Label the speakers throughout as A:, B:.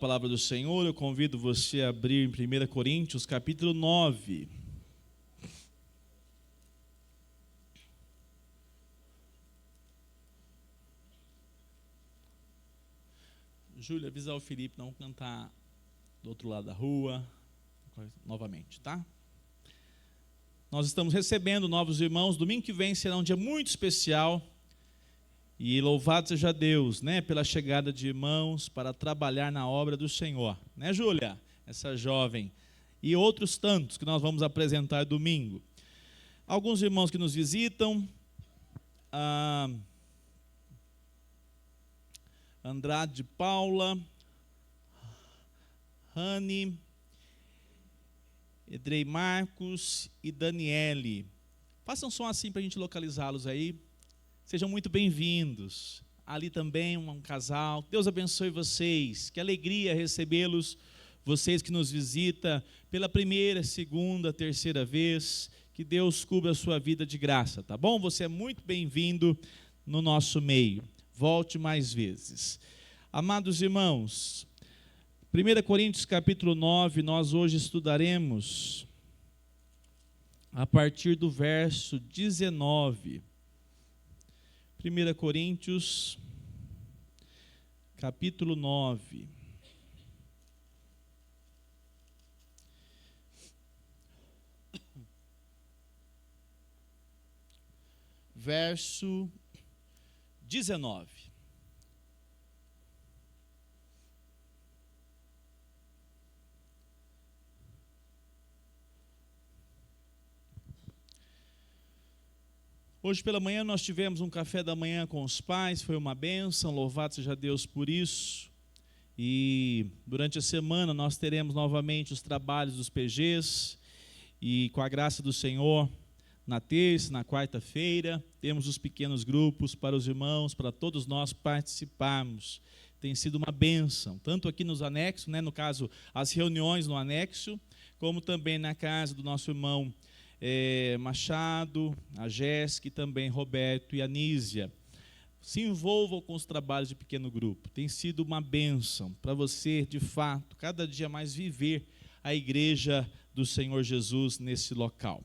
A: Palavra do Senhor, eu convido você a abrir em 1 Coríntios, capítulo 9. Júlia, avisar o Felipe não cantar do outro lado da rua, novamente, tá? Nós estamos recebendo novos irmãos, domingo que vem será um dia muito especial. E louvado seja Deus, né, pela chegada de irmãos para trabalhar na obra do Senhor. Né, Júlia? Essa jovem. E outros tantos que nós vamos apresentar domingo. Alguns irmãos que nos visitam. Andrade Paula. Rani. Edrei Marcos e Daniele. Façam som assim para a gente localizá-los aí. Sejam muito bem-vindos. Ali também um casal. Deus abençoe vocês. Que alegria recebê-los. Vocês que nos visitam pela primeira, segunda, terceira vez. Que Deus cubra a sua vida de graça, tá bom? Você é muito bem-vindo no nosso meio. Volte mais vezes. Amados irmãos, 1 Coríntios capítulo 9, nós hoje estudaremos a partir do verso 19. 1 Coríntios, capítulo 9. Verso 19. Hoje pela manhã nós tivemos um café da manhã com os pais, foi uma bênção, louvado seja Deus por isso. E durante a semana nós teremos novamente os trabalhos dos PGs, e com a graça do Senhor, na terça, na quarta-feira, temos os pequenos grupos para os irmãos, para todos nós participarmos. Tem sido uma bênção, tanto aqui nos anexos, né, no caso, as reuniões no anexo, como também na casa do nosso irmão Machado, a Jéssica e também Roberto e a Nísia. Se envolvam com os trabalhos de pequeno grupo. Tem sido uma bênção para você, de fato, cada dia mais viver a igreja do Senhor Jesus nesse local.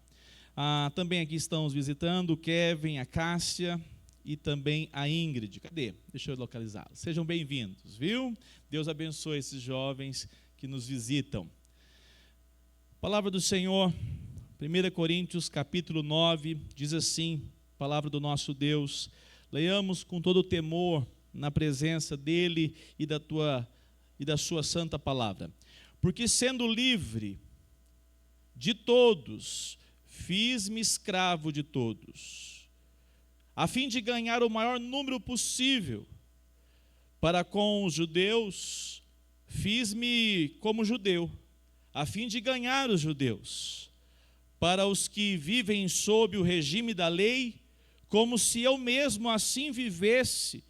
A: Também aqui estão os visitando o Kevin, a Cássia e também a Ingrid. Cadê? Deixa eu localizá-los. Sejam bem-vindos, viu? Deus abençoe esses jovens que nos visitam. Palavra do Senhor. 1 Coríntios capítulo 9, diz assim, palavra do nosso Deus, leiamos com todo o temor na presença dEle e da sua santa palavra. Porque sendo livre de todos, fiz-me escravo de todos, a fim de ganhar o maior número possível. Para com os judeus, fiz-me como judeu, a fim de ganhar os judeus. Para os que vivem sob o regime da lei, como se eu mesmo assim vivesse,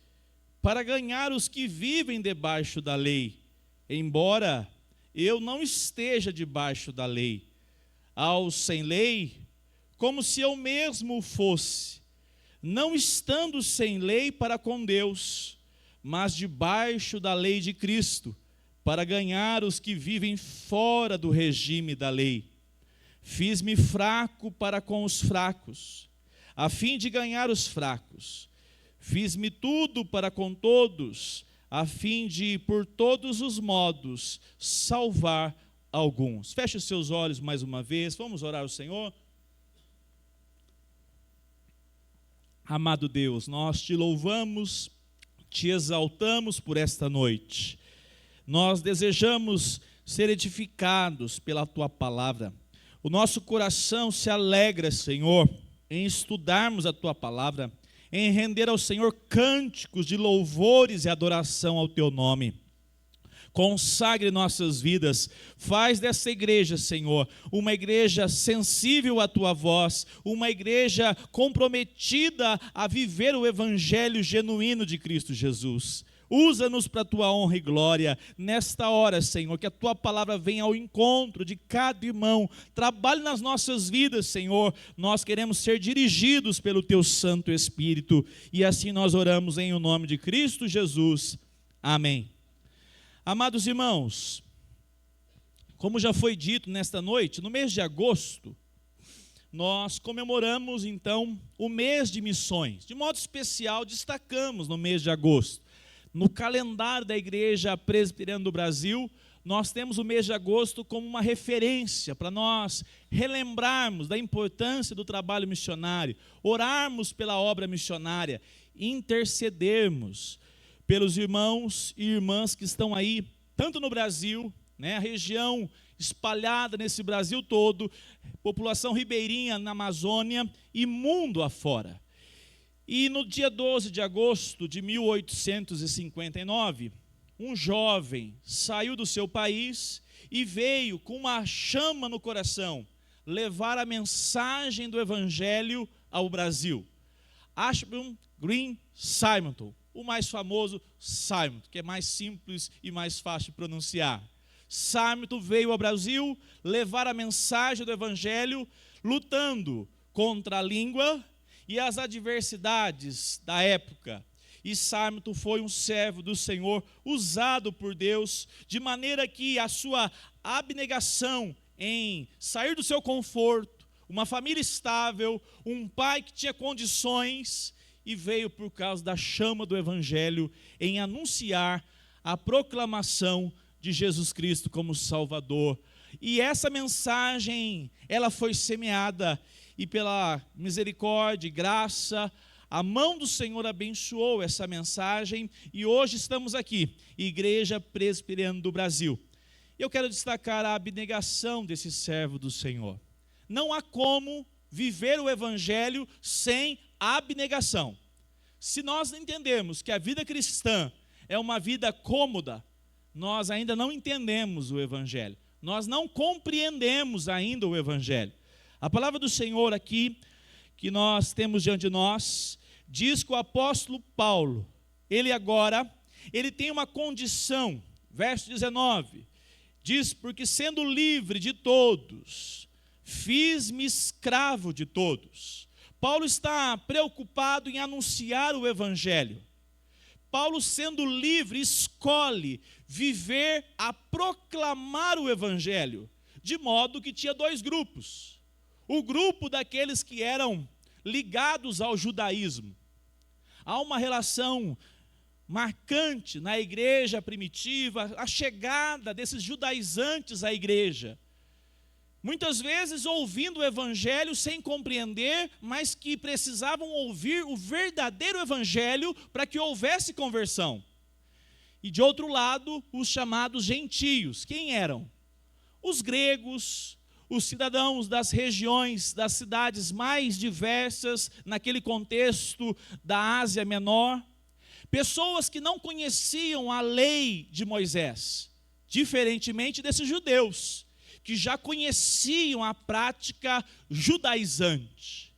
A: para ganhar os que vivem debaixo da lei, embora eu não esteja debaixo da lei. Aos sem lei, como se eu mesmo fosse, não estando sem lei para com Deus, mas debaixo da lei de Cristo, para ganhar os que vivem fora do regime da lei. Fiz-me fraco para com os fracos, a fim de ganhar os fracos. Fiz-me tudo para com todos, a fim de, por todos os modos, salvar alguns. Feche os seus olhos mais uma vez, vamos orar ao Senhor. Amado Deus, nós te louvamos, te exaltamos por esta noite. Nós desejamos ser edificados pela tua palavra. O nosso coração se alegra, Senhor, em estudarmos a tua palavra, em render ao Senhor cânticos de louvores e adoração ao teu nome. Consagre nossas vidas, faz dessa igreja, Senhor, uma igreja sensível à tua voz, uma igreja comprometida a viver o evangelho genuíno de Cristo Jesus. Usa-nos para a tua honra e glória nesta hora, Senhor, que a tua palavra venha ao encontro de cada irmão, trabalhe nas nossas vidas, Senhor, nós queremos ser dirigidos pelo teu Santo Espírito, e assim nós oramos em o nome de Cristo Jesus, amém. Amados irmãos, como já foi dito nesta noite, no mês de agosto, nós comemoramos então o mês de missões. De modo especial, destacamos no mês de agosto. No calendário da Igreja Presbiteriana do Brasil, nós temos o mês de agosto como uma referência para nós relembrarmos da importância do trabalho missionário, orarmos pela obra missionária, intercedermos pelos irmãos e irmãs que estão aí, tanto no Brasil, a região espalhada nesse Brasil todo, população ribeirinha na Amazônia e mundo afora. E no dia 12 de agosto de 1859, um jovem saiu do seu país e veio com uma chama no coração levar a mensagem do Evangelho ao Brasil. Ashburn Green Simonton, o mais famoso Simonton, que é mais simples e mais fácil de pronunciar. Simonton veio ao Brasil levar a mensagem do Evangelho, lutando contra a língua e as adversidades da época. E Simonton foi um servo do Senhor, usado por Deus, de maneira que a sua abnegação em sair do seu conforto, uma família estável, um pai que tinha condições, e veio por causa da chama do Evangelho em anunciar a proclamação de Jesus Cristo como Salvador. E essa mensagem, ela foi semeada, e pela misericórdia e graça, a mão do Senhor abençoou essa mensagem, e hoje estamos aqui, Igreja Presbiteriana do Brasil. Eu quero destacar a abnegação desse servo do Senhor. Não há como viver o Evangelho sem abnegação. Se nós entendemos que a vida cristã é uma vida cômoda, nós ainda não entendemos o Evangelho. Nós não compreendemos ainda o Evangelho. A palavra do Senhor aqui, que nós temos diante de nós, diz que o apóstolo Paulo, ele tem uma condição, verso 19, diz, porque sendo livre de todos, fiz-me escravo de todos. Paulo está preocupado em anunciar o Evangelho. Paulo, sendo livre, escolhe viver a proclamar o Evangelho, de modo que tinha dois grupos. O grupo daqueles que eram ligados ao judaísmo. Há uma relação marcante na igreja primitiva, a chegada desses judaizantes à igreja. Muitas vezes ouvindo o Evangelho sem compreender, mas que precisavam ouvir o verdadeiro Evangelho para que houvesse conversão. E de outro lado, os chamados gentios. Quem eram? Os gregos, os cidadãos das regiões, das cidades mais diversas, naquele contexto da Ásia Menor. Pessoas que não conheciam a lei de Moisés, diferentemente desses judeus, que já conheciam a prática judaizante.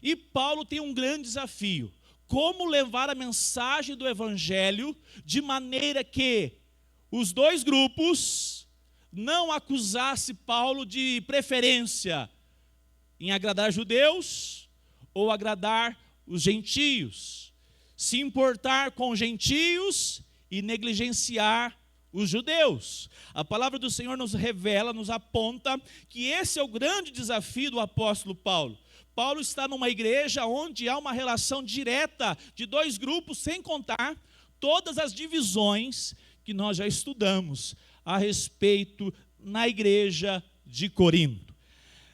A: E Paulo tem um grande desafio: como levar a mensagem do Evangelho de maneira que os dois grupos não acusassem Paulo de preferência em agradar judeus ou agradar os gentios, se importar com gentios e negligenciar os judeus. A palavra do Senhor nos revela, nos aponta que esse é o grande desafio do apóstolo Paulo. Paulo está numa igreja onde há uma relação direta de dois grupos, sem contar todas as divisões que nós já estudamos a respeito na igreja de Corinto.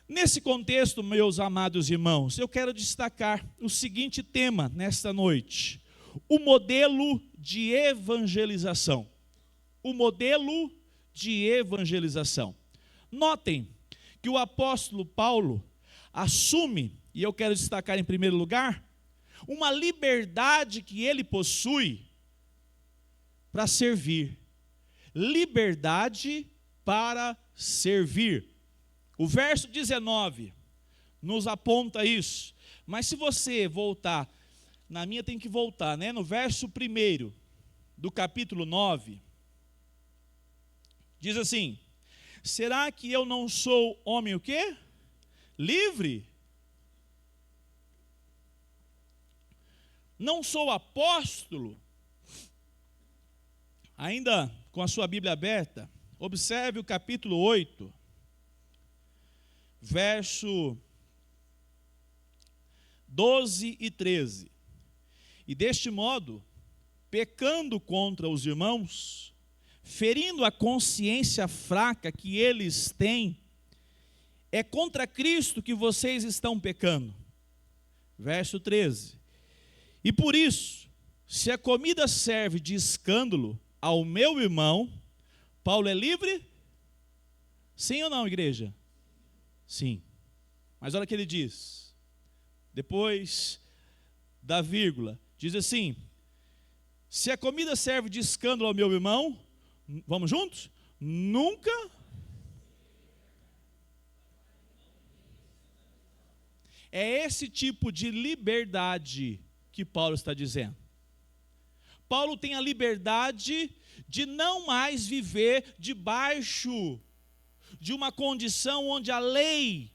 A: Nesse contexto, meus amados irmãos, eu quero destacar o seguinte tema nesta noite: o modelo de evangelização. O modelo de evangelização. Notem que o apóstolo Paulo assume, e eu quero destacar em primeiro lugar, uma liberdade que ele possui para servir. Liberdade para servir. O verso 19 nos aponta isso. Mas se você voltar, na minha tem que voltar, no verso 1 do capítulo 9, diz assim: será que eu não sou homem o quê? Livre? Não sou apóstolo? Ainda com a sua Bíblia aberta, observe o capítulo 8, verso 12 e 13. E deste modo, pecando contra os irmãos, ferindo a consciência fraca que eles têm, é contra Cristo que vocês estão pecando. Verso 13. E por isso, se a comida serve de escândalo ao meu irmão, Paulo é livre? Sim ou não, igreja? Sim. Mas olha o que ele diz. Depois da vírgula, diz assim: se a comida serve de escândalo ao meu irmão, vamos juntos? Nunca. É esse tipo de liberdade que Paulo está dizendo. Paulo tem a liberdade de não mais viver debaixo de uma condição onde a lei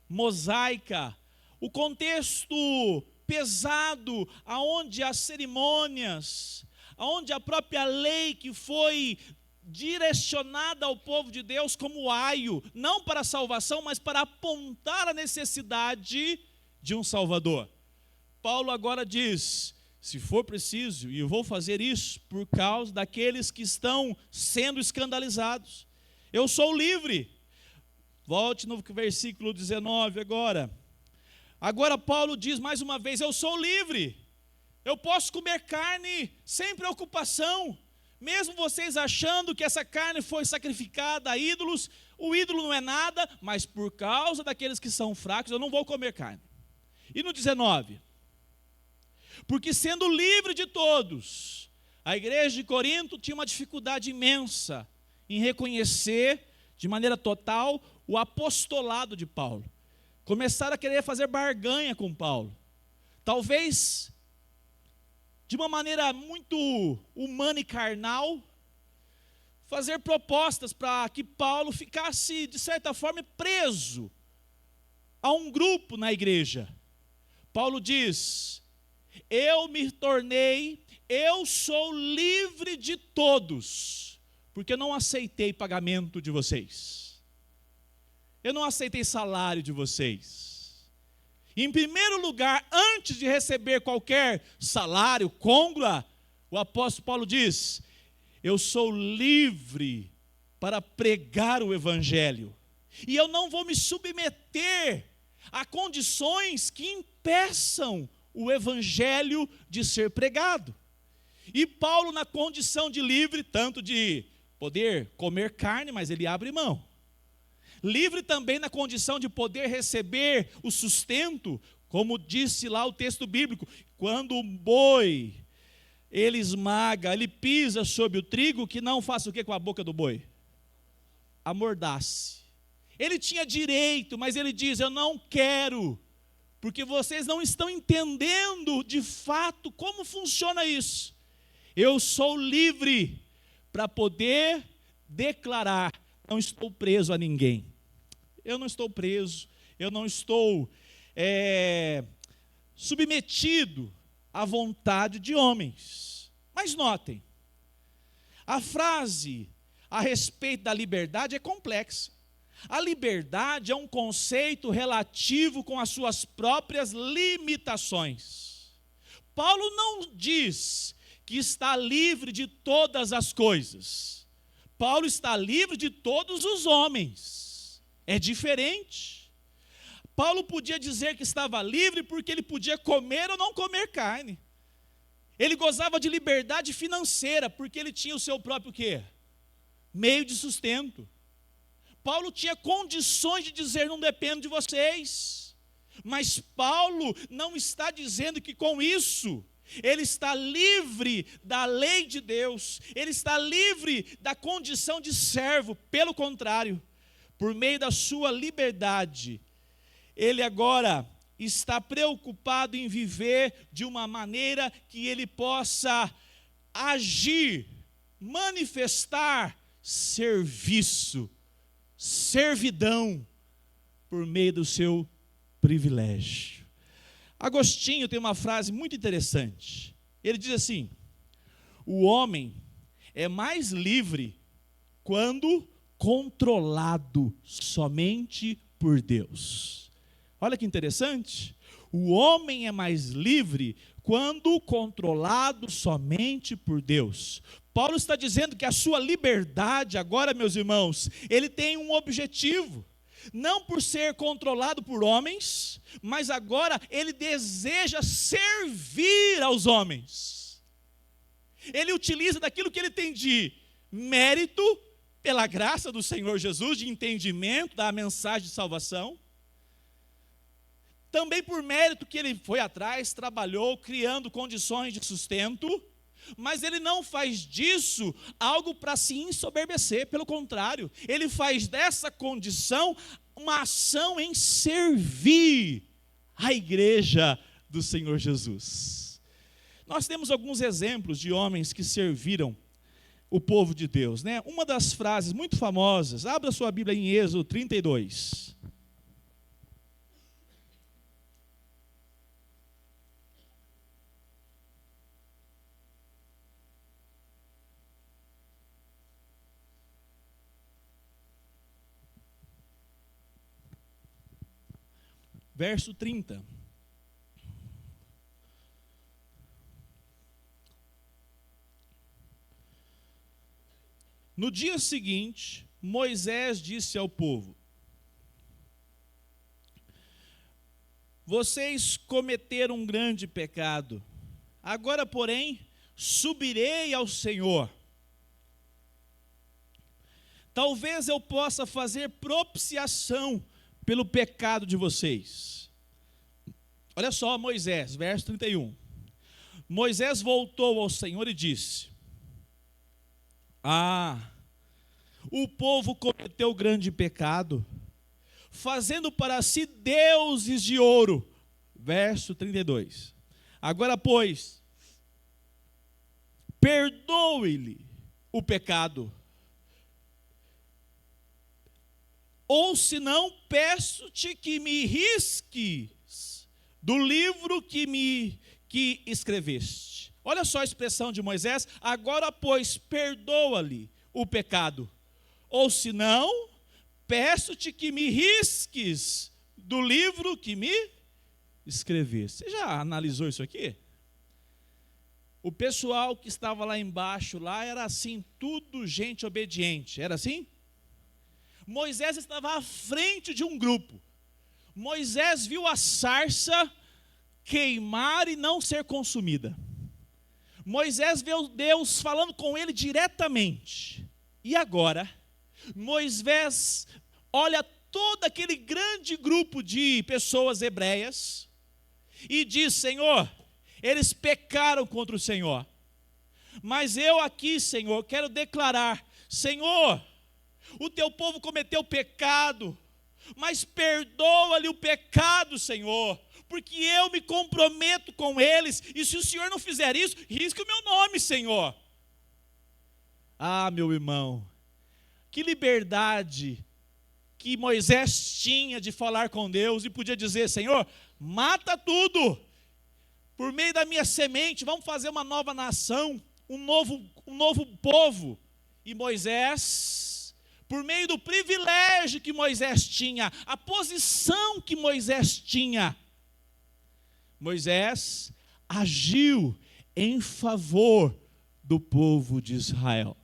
A: mosaica, o contexto pesado, aonde as cerimônias, aonde a própria lei que foi direcionada ao povo de Deus como aio, não para a salvação, mas para apontar a necessidade de um Salvador. Paulo agora diz: se for preciso, e eu vou fazer isso por causa daqueles que estão sendo escandalizados, eu sou livre. Volte no versículo 19 agora. Agora Paulo diz mais uma vez: eu sou livre, eu posso comer carne sem preocupação, mesmo vocês achando que essa carne foi sacrificada a ídolos, o ídolo não é nada, mas por causa daqueles que são fracos, eu não vou comer carne. E no 19, porque sendo livre de todos, a igreja de Corinto tinha uma dificuldade imensa em reconhecer de maneira total o apostolado de Paulo. Começaram a querer fazer barganha com Paulo. Talvez de uma maneira muito humana e carnal, fazer propostas para que Paulo ficasse, de certa forma, preso a um grupo na igreja. Paulo diz: eu sou livre de todos, porque eu não aceitei pagamento de vocês. Eu não aceitei salário de vocês. Em primeiro lugar, antes de receber qualquer salário, côngrua, o apóstolo Paulo diz: eu sou livre para pregar o evangelho. E eu não vou me submeter a condições que impeçam o evangelho de ser pregado. E Paulo, na condição de livre, tanto de poder comer carne, mas ele abre mão. Livre também na condição de poder receber o sustento, como disse lá o texto bíblico, quando o boi, ele esmaga, ele pisa sobre o trigo, que não faça o que com a boca do boi? Amordace. Ele tinha direito, mas ele diz: eu não quero, porque vocês não estão entendendo de fato como funciona isso. Eu sou livre para poder declarar: não estou preso a ninguém. Eu não estou preso, eu não estou submetido à vontade de homens. Mas notem, a frase a respeito da liberdade é complexa. A liberdade é um conceito relativo com as suas próprias limitações. Paulo não diz que está livre de todas as coisas. Paulo está livre de todos os homens. É diferente. Paulo podia dizer que estava livre porque ele podia comer ou não comer carne. Ele gozava de liberdade financeira porque ele tinha o seu próprio quê? Meio de sustento. Paulo tinha condições de dizer: não dependo de vocês. Mas Paulo não está dizendo que com isso ele está livre da lei de Deus, ele está livre da condição de servo. Pelo contrário, por meio da sua liberdade, ele agora está preocupado em viver de uma maneira que ele possa agir, manifestar serviço, servidão, por meio do seu privilégio. Agostinho tem uma frase muito interessante. Ele diz assim: o homem é mais livre quando controlado somente por Deus. Olha que interessante. O homem é mais livre quando controlado somente por Deus. Paulo está dizendo que a sua liberdade agora, meus irmãos, ele tem um objetivo. Não por ser controlado por homens, mas agora ele deseja servir aos homens. Ele utiliza daquilo que ele tem de mérito, pela graça do Senhor Jesus, de entendimento da mensagem de salvação. Também por mérito que ele foi atrás, trabalhou, criando condições de sustento. Mas ele não faz disso algo para se ensoberbecer, pelo contrário, ele faz dessa condição uma ação em servir a igreja do Senhor Jesus. Nós temos alguns exemplos de homens que serviram o povo de Deus, né? Uma das frases muito famosas, abra sua Bíblia em Êxodo 32. Verso 30. No dia seguinte, Moisés disse ao povo: vocês cometeram um grande pecado. Agora, porém, subirei ao Senhor. Talvez eu possa fazer propiciação pelo pecado de vocês. Olha só Moisés, verso 31. Moisés voltou ao Senhor e disse: o povo cometeu grande pecado, fazendo para si deuses de ouro. Verso 32. Agora, pois, perdoe-lhe o pecado, ou senão peço-te que me risques do livro que escreveste. Olha só a expressão de Moisés: agora, pois, perdoa-lhe o pecado, ou senão peço-te que me risques do livro que me escreveste. Você já analisou isso aqui? O pessoal que estava lá embaixo, lá era assim, tudo gente obediente, era assim? Moisés estava à frente de um grupo. Moisés viu a sarça queimar e não ser consumida. Moisés viu Deus falando com ele diretamente. E agora, Moisés olha todo aquele grande grupo de pessoas hebreias e diz: Senhor, eles pecaram contra o Senhor. Mas eu aqui, Senhor, quero declarar: Senhor, o teu povo cometeu pecado, mas perdoa-lhe o pecado, Senhor, porque eu me comprometo com eles, e se o Senhor não fizer isso, risque o meu nome, Senhor. Meu irmão, que liberdade que Moisés tinha de falar com Deus e podia dizer: Senhor, mata tudo, por meio da minha semente, vamos fazer uma nova nação, um novo povo. E Moisés, por meio do privilégio que Moisés tinha, a posição que Moisés tinha, Moisés agiu em favor do povo de Israel.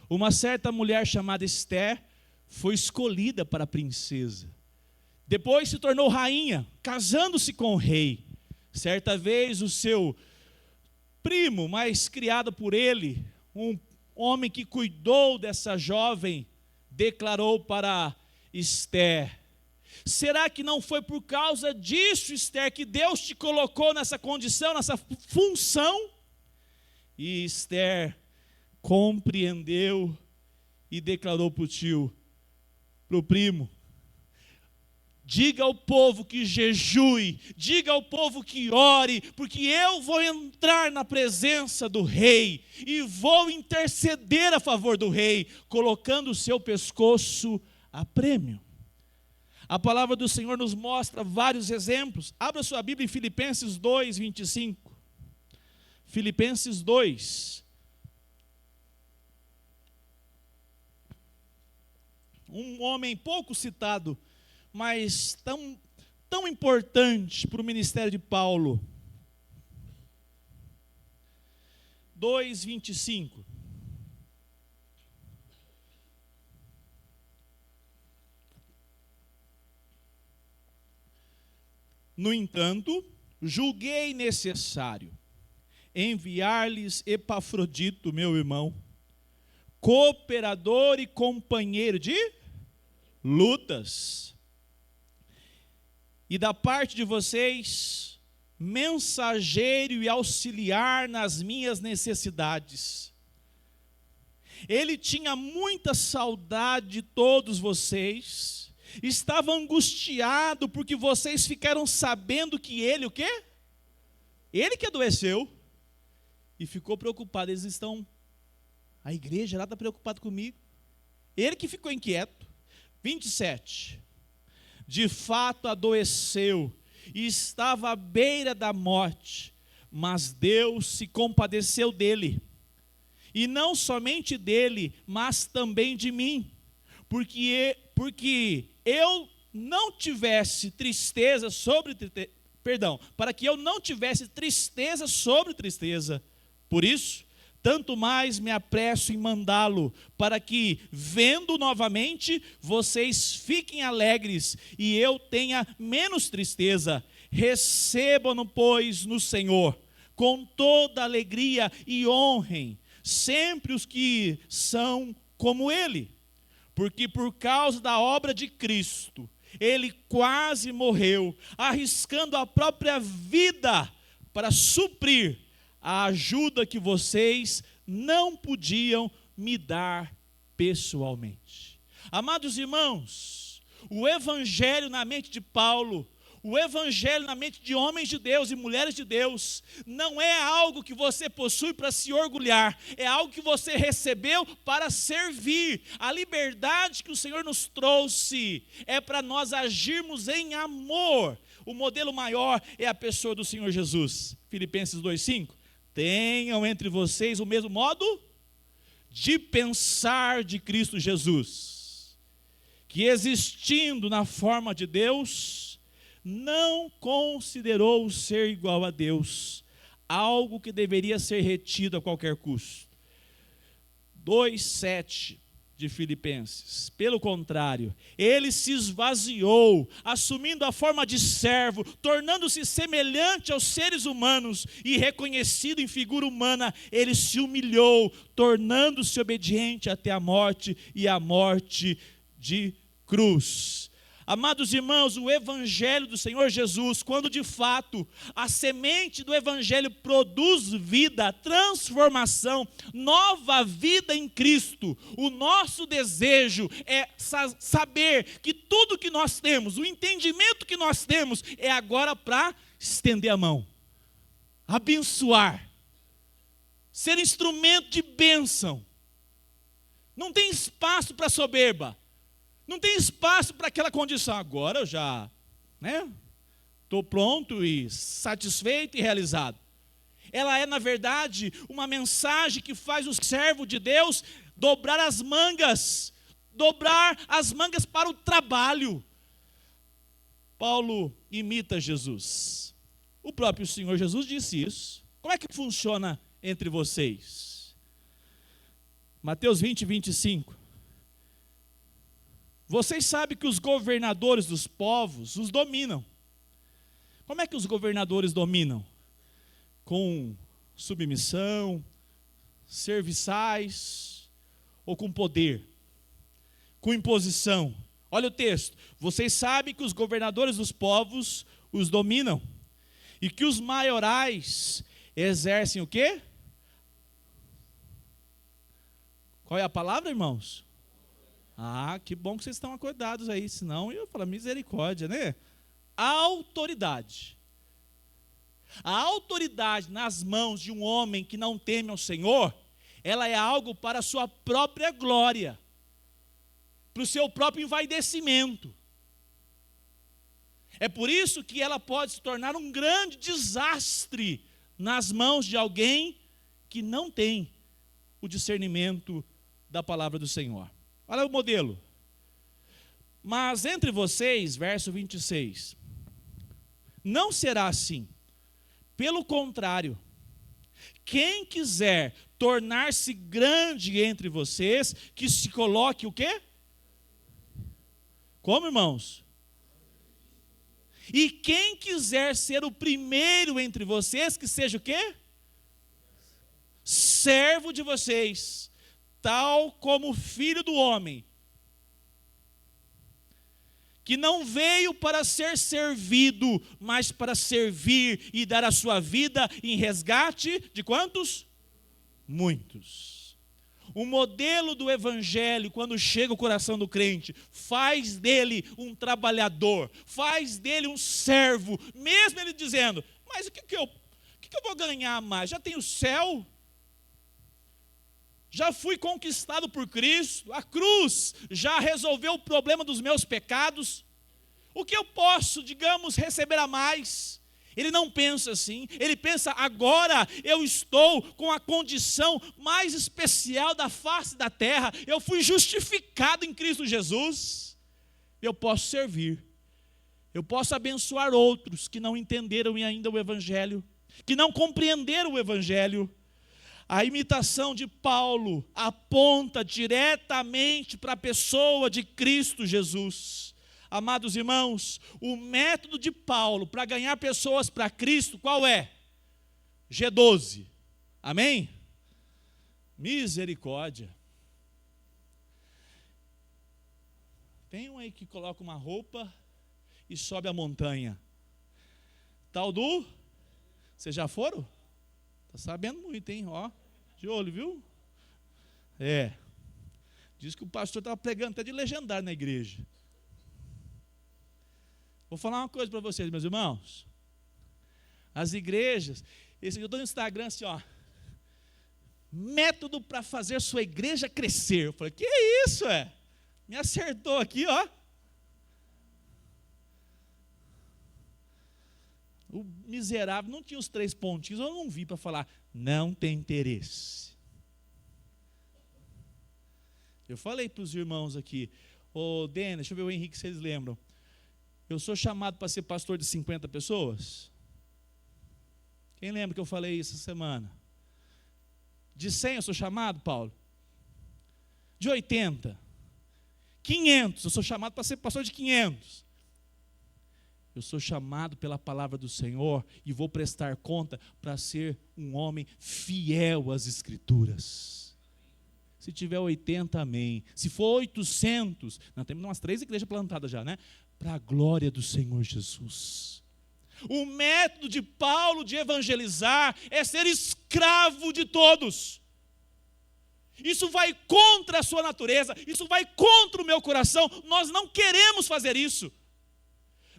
A: Uma certa mulher chamada Esther foi escolhida para princesa. Depois se tornou rainha, casando-se com o rei. Certa vez o seu primo, mais criado por ele, um homem que cuidou dessa jovem, declarou para Esther: será que não foi por causa disso, Esther, que Deus te colocou nessa condição, nessa função? E Esther compreendeu e declarou para o tio, para o primo: diga ao povo que jejue, diga ao povo que ore, porque eu vou entrar na presença do rei e vou interceder a favor do rei, colocando o seu pescoço a prêmio. A palavra do Senhor nos mostra vários exemplos. Abra sua Bíblia em Filipenses 2, 25. Filipenses 2. um homem pouco citado, mas tão importante para o ministério de Paulo. 2:25. No entanto, julguei necessário enviar-lhes Epafrodito, meu irmão, cooperador e companheiro de lutas, e da parte de vocês, mensageiro e auxiliar nas minhas necessidades. Ele tinha muita saudade de todos vocês, estava angustiado porque vocês ficaram sabendo que ele, o quê? Ele que adoeceu, e ficou preocupado. A igreja lá está preocupada comigo. Ele que ficou inquieto. 27. De fato adoeceu e estava à beira da morte, mas Deus se compadeceu dele. E não somente dele, mas também de mim, porque eu não tivesse tristeza sobre para que eu não tivesse tristeza sobre tristeza. Por isso, tanto mais me apresso em mandá-lo, para que, vendo novamente, vocês fiquem alegres e eu tenha menos tristeza. Recebam-no, pois, no Senhor, com toda alegria, e honrem sempre os que são como ele. Porque por causa da obra de Cristo, ele quase morreu, arriscando a própria vida para suprir a ajuda que vocês não podiam me dar pessoalmente. Amados irmãos, o evangelho na mente de Paulo, o evangelho na mente de homens de Deus e mulheres de Deus, não é algo que você possui para se orgulhar, é algo que você recebeu para servir. A liberdade que o Senhor nos trouxe é para nós agirmos em amor. O modelo maior é a pessoa do Senhor Jesus. Filipenses 2:5. Tenham entre vocês o mesmo modo de pensar de Cristo Jesus, que existindo na forma de Deus, não considerou ser igual a Deus, algo que deveria ser retido a qualquer custo. 2:7 de Filipenses. Pelo contrário, ele se esvaziou, assumindo a forma de servo, tornando-se semelhante aos seres humanos e reconhecido em figura humana, ele se humilhou, tornando-se obediente até a morte e a morte de cruz. Amados irmãos, o evangelho do Senhor Jesus, quando de fato a semente do evangelho produz vida, transformação, nova vida em Cristo, o nosso desejo é saber que tudo que nós temos, o entendimento que nós temos, é agora para estender a mão, abençoar, ser instrumento de bênção. Não tem espaço para soberba. Não tem espaço para aquela condição. Agora eu já, estou pronto e satisfeito e realizado. Ela é, na verdade, uma mensagem que faz o servo de Deus dobrar as mangas para o trabalho. Paulo imita Jesus. O próprio Senhor Jesus disse isso. Como é que funciona entre vocês? Mateus 20:25. Vocês sabem que os governadores dos povos os dominam. Como é que os governadores dominam? Com submissão, serviçais ou com poder? Com imposição? Olha o texto. Vocês sabem que os governadores dos povos os dominam e que os maiorais exercem o quê? Qual é a palavra, irmãos? Ah, que bom que vocês estão acordados aí, senão eu ia falar misericórdia, né? A autoridade. A autoridade nas mãos de um homem que não teme ao Senhor, ela é algo para a sua própria glória, para o seu próprio envaidecimento. É por isso que ela pode se tornar um grande desastre nas mãos de alguém que não tem o discernimento da palavra do Senhor. Olha o modelo. Mas entre vocês, verso 26, não será assim. Pelo contrário, quem quiser tornar-se grande entre vocês, que se coloque o quê? Como, irmãos? E quem quiser ser o primeiro entre vocês, que seja o quê? Servo de vocês, tal como o Filho do Homem, que não veio para ser servido, mas para servir e dar a sua vida em resgate de quantos? Muitos. O modelo do evangelho, quando chega ao coração do crente, faz dele um trabalhador, faz dele um servo, mesmo ele dizendo, mas o que eu vou ganhar mais? Já tenho o céu, já fui conquistado por Cristo, a cruz já resolveu o problema dos meus pecados, o que eu posso, digamos, receber a mais? Ele não pensa assim, ele pensa, agora eu estou com a condição mais especial da face da terra, eu fui justificado em Cristo Jesus, eu posso servir, eu posso abençoar outros que não entenderam ainda o Evangelho, que não compreenderam o Evangelho. A imitação de Paulo aponta diretamente para a pessoa de Cristo Jesus. Amados irmãos, o método de Paulo para ganhar pessoas para Cristo, qual é? G12. Amém? Misericórdia. Tem um aí que coloca uma roupa e sobe a montanha. Tal do... Vocês já foram? Está sabendo muito, hein? Ó, de olho, viu? Diz que o pastor estava pregando até de legendário na igreja. Vou falar uma coisa para vocês, meus irmãos. As igrejas, eu estou no Instagram assim, ó. Método para fazer sua igreja crescer. Eu falei, que isso, Me acertou aqui, ó. O miserável não tinha os 3 pontinhos, eu não vi para falar, não tem interesse. Eu falei para os irmãos aqui, Denis, deixa eu ver o Henrique se eles lembram. Eu sou chamado para ser pastor de 50 pessoas? Quem lembra que eu falei isso essa semana? De 100 eu sou chamado, Paulo? De 80? 500, eu sou chamado para ser pastor de 500. Eu sou chamado pela palavra do Senhor e vou prestar conta para ser um homem fiel às Escrituras. Se tiver 80, amém. Se for 800, nós temos umas 3 igrejas plantadas já, né? Para a glória do Senhor Jesus. O método de Paulo de evangelizar é ser escravo de todos. Isso vai contra a sua natureza, isso vai contra o meu coração. Nós não queremos fazer isso.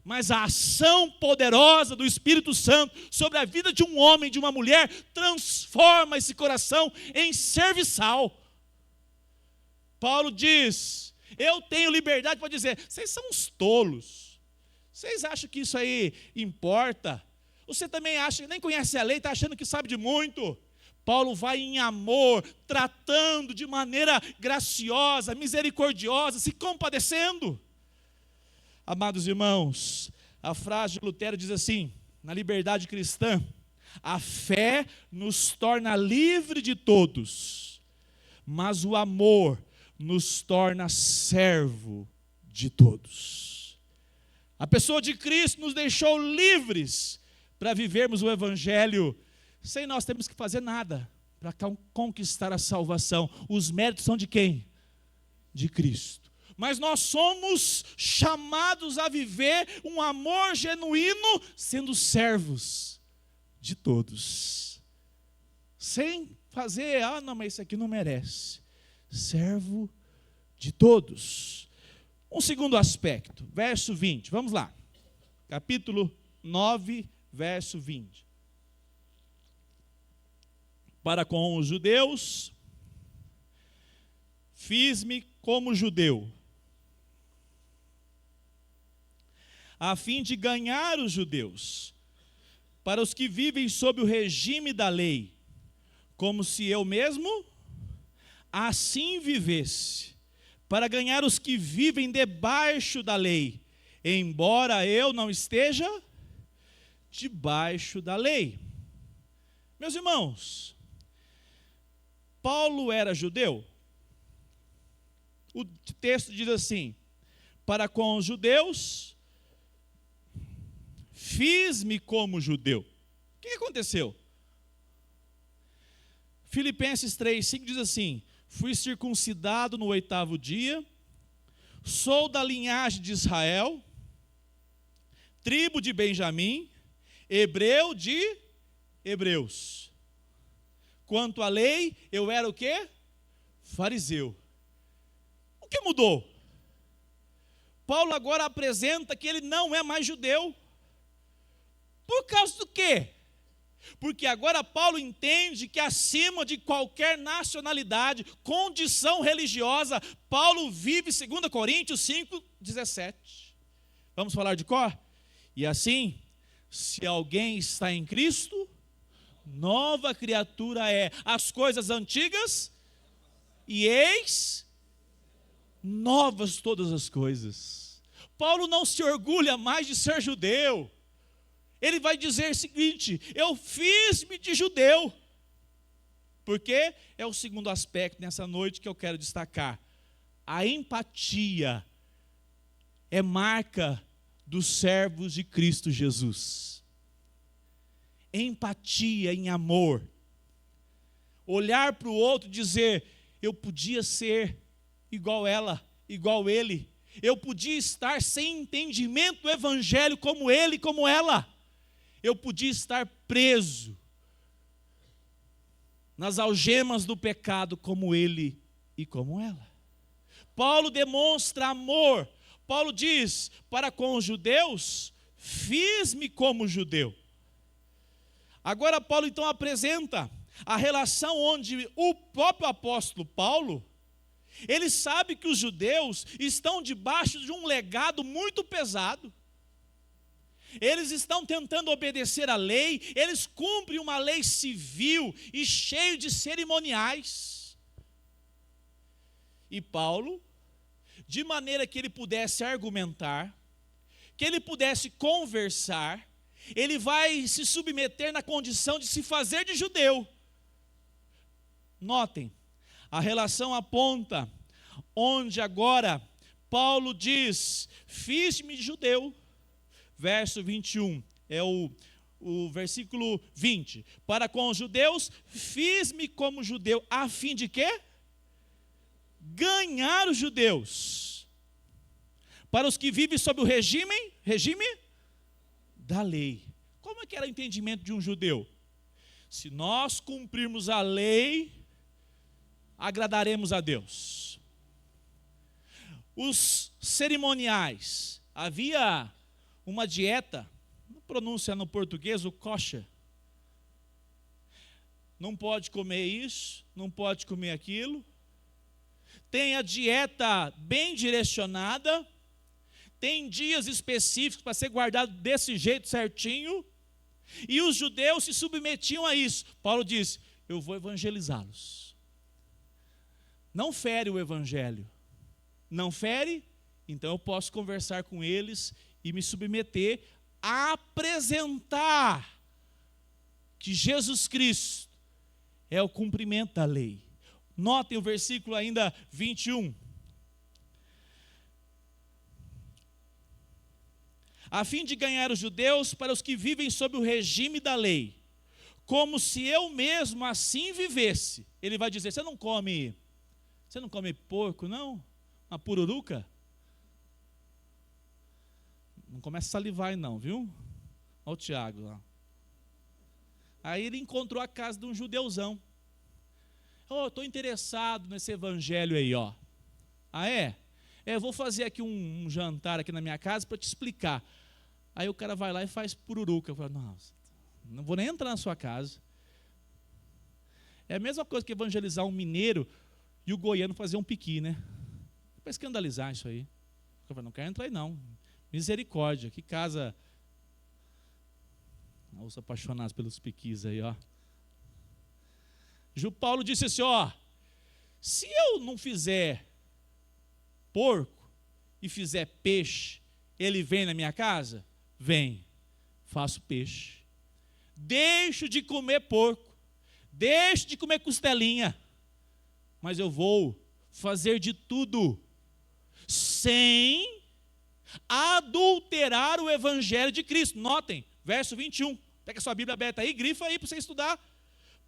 A: Mas a ação poderosa do Espírito Santo sobre a vida de um homem, de uma mulher, transforma esse coração em serviçal. Paulo diz, eu tenho liberdade para dizer, vocês são uns tolos, vocês acham que isso aí importa? Você também acha, nem conhece a lei, está achando que sabe de muito? Paulo vai em amor, tratando de maneira graciosa, misericordiosa, se compadecendo. Amados irmãos, a frase de Lutero diz assim, na liberdade cristã, a fé nos torna livre de todos, mas o amor nos torna servo de todos. A pessoa de Cristo nos deixou livres para vivermos o Evangelho, sem nós termos que fazer nada para conquistar a salvação. Os méritos são de quem? De Cristo. Mas nós somos chamados a viver um amor genuíno, sendo servos de todos. Sem fazer, não, mas isso aqui não merece. Servo de todos. Um segundo aspecto, verso 20, vamos lá. Capítulo 9, verso 20. Para com os judeus, fiz-me como judeu, a fim de ganhar os judeus. Para os que vivem sob o regime da lei, como se eu mesmo assim vivesse, para ganhar os que vivem debaixo da lei, embora eu não esteja debaixo da lei. Meus irmãos, Paulo era judeu? O texto diz assim: para com os judeus, fiz-me como judeu. O que aconteceu? Filipenses 3:5 diz assim: fui circuncidado no 8º dia, sou da linhagem de Israel, tribo de Benjamim, hebreu de hebreus. Quanto à lei, eu era o quê? Fariseu. O que mudou? Paulo agora apresenta que ele não é mais judeu. Por causa do quê? Porque agora Paulo entende que acima de qualquer nacionalidade, condição religiosa, Paulo vive 2 Coríntios 5:17. Vamos falar de cor? E assim, se alguém está em Cristo, nova criatura é. As coisas antigas, e eis, novas todas as coisas. Paulo não se orgulha mais de ser judeu. Ele vai dizer o seguinte: eu fiz-me de judeu. Porque é o segundo aspecto nessa noite que eu quero destacar. A empatia é marca dos servos de Cristo Jesus. Empatia em amor. Olhar para o outro e dizer: eu podia ser igual ela, igual ele. Eu podia estar sem entendimento do evangelho como ele, como ela. Eu podia estar preso nas algemas do pecado como ele e como ela. Paulo demonstra amor. Paulo diz: para com os judeus, fiz-me como judeu. Agora Paulo então apresenta a relação onde o próprio apóstolo Paulo, ele sabe que os judeus estão debaixo de um legado muito pesado. Eles estão tentando obedecer à lei, eles cumprem uma lei civil e cheio de cerimoniais. E Paulo, de maneira que ele pudesse argumentar, que ele pudesse conversar, ele vai se submeter na condição de se fazer de judeu. Notem, a relação aponta onde agora Paulo diz: fiz-me de judeu. Verso 21, é o versículo 20. Para com os judeus, fiz-me como judeu, a fim de quê? Ganhar os judeus. Para os que vivem sob o regime da lei. Como é que era o entendimento de um judeu? Se nós cumprirmos a lei, agradaremos a Deus. Os cerimoniais, havia uma dieta, pronúncia no português, o kosher. Não pode comer isso, não pode comer aquilo. Tem a dieta bem direcionada, tem dias específicos para ser guardado desse jeito certinho, e os judeus se submetiam a isso. Paulo diz: eu vou evangelizá-los. Não fere o evangelho. Não fere? Então eu posso conversar com eles e me submeter a apresentar que Jesus Cristo é o cumprimento da lei. Notem o versículo ainda 21. A fim de ganhar os judeus para os que vivem sob o regime da lei, como se eu mesmo assim vivesse. Ele vai dizer: você não come porco, não? Uma pururuca? Não começa a salivar aí não, viu? Olha o Tiago lá. Aí ele encontrou a casa de um judeuzão. Estou interessado nesse evangelho aí, ó. Ah, é? Eu vou fazer aqui um jantar aqui na minha casa para te explicar. Aí o cara vai lá e faz pururuca. Eu falo: nossa, não vou nem entrar na sua casa. É a mesma coisa que evangelizar um mineiro e o goiano fazer um piqui, né? Para escandalizar isso aí. Eu falo: não quero entrar aí não. Misericórdia, que casa. Os apaixonados pelos piquis aí, ó. Paulo disse assim: ó, se eu não fizer porco e fizer peixe, ele vem na minha casa? Vem, faço peixe. Deixo de comer porco, deixo de comer costelinha, mas eu vou fazer de tudo sem adulterar o evangelho de Cristo. Notem, verso 21. Pega a sua Bíblia aberta aí, grifa aí para você estudar.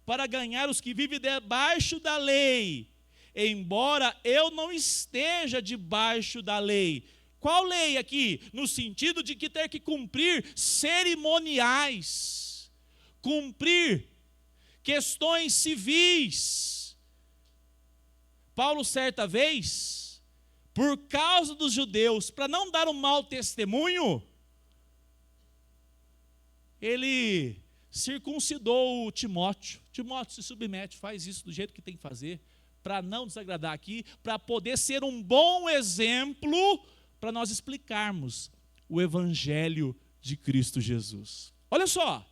A: Para ganhar os que vivem debaixo da lei, embora eu não esteja debaixo da lei. Qual lei aqui? No sentido de que ter que cumprir cerimoniais, cumprir questões civis. Paulo, certa vez, por causa dos judeus, para não dar um mau testemunho, ele circuncidou o Timóteo. Timóteo, se submete, faz isso do jeito que tem que fazer, para não desagradar aqui, para poder ser um bom exemplo para nós explicarmos o evangelho de Cristo Jesus. Olha só,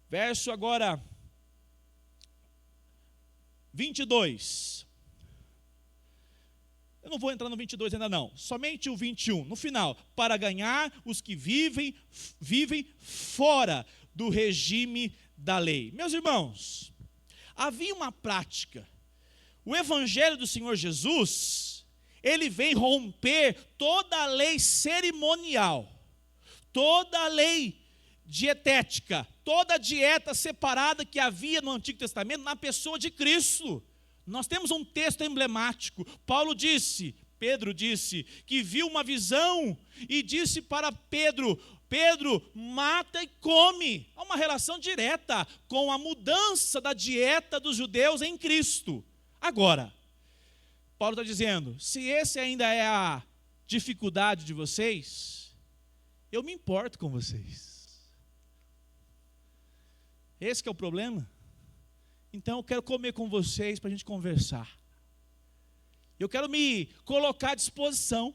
A: verso agora 22. Eu não vou entrar no 22 ainda não, somente o 21, no final. Para ganhar os que vivem fora do regime da lei. Meus irmãos, havia uma prática. O evangelho do Senhor Jesus, ele vem romper toda a lei cerimonial, toda a lei dietética, toda a dieta separada que havia no Antigo Testamento na pessoa de Cristo. Nós temos um texto emblemático. Pedro disse que viu uma visão e disse para Pedro, mata e come. Há uma relação direta com a mudança da dieta dos judeus em Cristo. Agora, Paulo está dizendo, se esse ainda é a dificuldade de vocês, eu me importo com vocês. Esse que é o problema. Então eu quero comer com vocês para a gente conversar. Eu quero me colocar à disposição.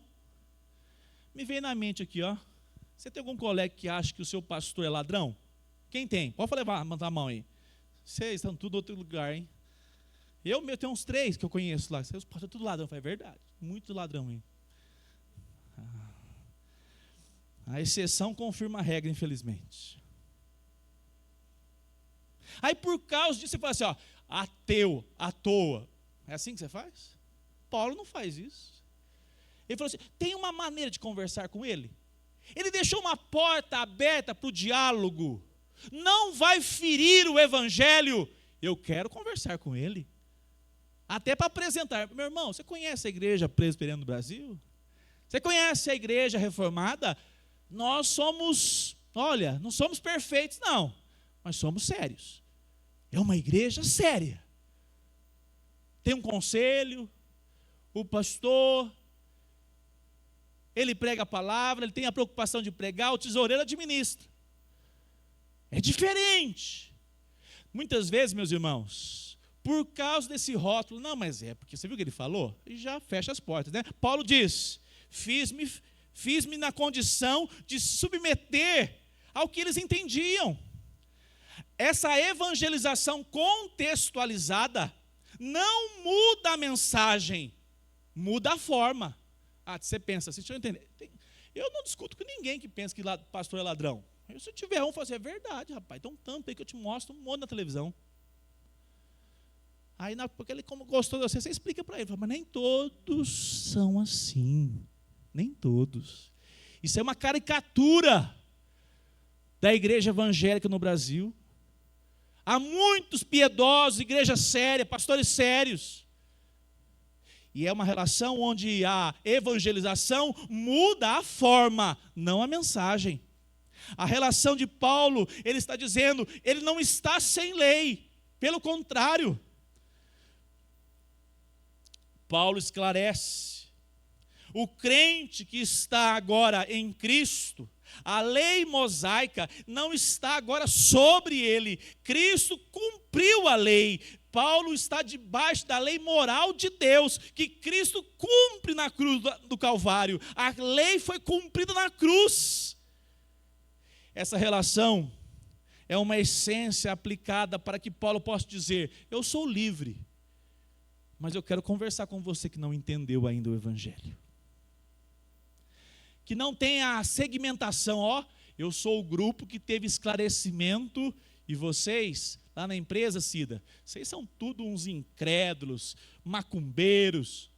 A: Me vem na mente aqui, ó. Você tem algum colega que acha que o seu pastor é ladrão? Quem tem? Pode levantar a mão aí. Vocês estão tudo em outro lugar, hein? Eu tenho uns 3 que eu conheço lá. Seus pastores tudo ladrão. Eu falei, é verdade. Muito ladrão, hein? A exceção confirma a regra, infelizmente. Aí por causa disso você fala assim, ó, ateu, à toa. É assim que você faz? Paulo não faz isso. Ele falou assim, tem uma maneira de conversar com ele. Ele deixou uma porta aberta para o diálogo. Não vai ferir o evangelho. Eu quero conversar com ele. Até para apresentar. Meu irmão, você conhece a igreja presbiteriana do Brasil? Você conhece a igreja reformada? Nós somos, olha, não somos perfeitos não, mas somos sérios. É uma igreja séria. Tem um conselho, o pastor, ele prega a palavra, ele tem a preocupação de pregar, o tesoureiro administra. É diferente. Muitas vezes, meus irmãos, por causa desse rótulo, não, mas é porque você viu o que ele falou? E já fecha as portas, né? Paulo diz, fiz-me na condição de submeter ao que eles entendiam. Essa evangelização contextualizada não muda a mensagem, muda a forma. Você pensa assim, deixa eu entender. Eu não discuto com ninguém que pensa que pastor é ladrão. Se eu tiver um, eu falo assim, é verdade, rapaz, então tanto aí que eu te mostro um monte na televisão. Aí, porque ele como gostou de você explica para ele, fala, mas nem todos são assim, nem todos. Isso é uma caricatura da igreja evangélica no Brasil. Há muitos piedosos, igreja séria, pastores sérios. E é uma relação onde a evangelização muda a forma, não a mensagem. A relação de Paulo, ele está dizendo, ele não está sem lei, pelo contrário. Paulo esclarece, o crente que está agora em Cristo, a lei mosaica não está agora sobre ele. Cristo cumpriu a lei. Paulo está debaixo da lei moral de Deus, que Cristo cumpre na cruz do Calvário. A lei foi cumprida na cruz. Essa relação é uma essência aplicada para que Paulo possa dizer, eu sou livre, Mas eu quero conversar com você que não entendeu ainda o Evangelho. Que não tem a segmentação, eu sou o grupo que teve esclarecimento e vocês, lá na empresa, Cida, vocês são tudo uns incrédulos, macumbeiros.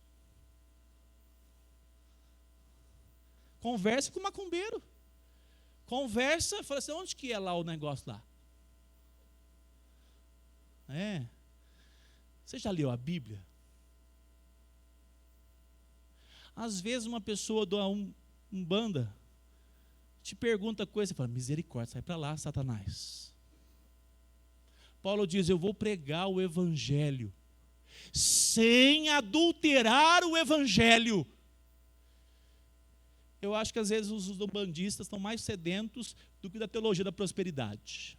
A: Conversa com o macumbeiro. Conversa, fala assim, onde que é lá o negócio lá? Você já leu a Bíblia? Às vezes uma pessoa do Umbanda te pergunta coisa, você fala, misericórdia, sai para lá, Satanás. Paulo diz, eu vou pregar o Evangelho, sem adulterar o Evangelho. Eu acho que às vezes os umbandistas estão mais sedentos do que da teologia da prosperidade.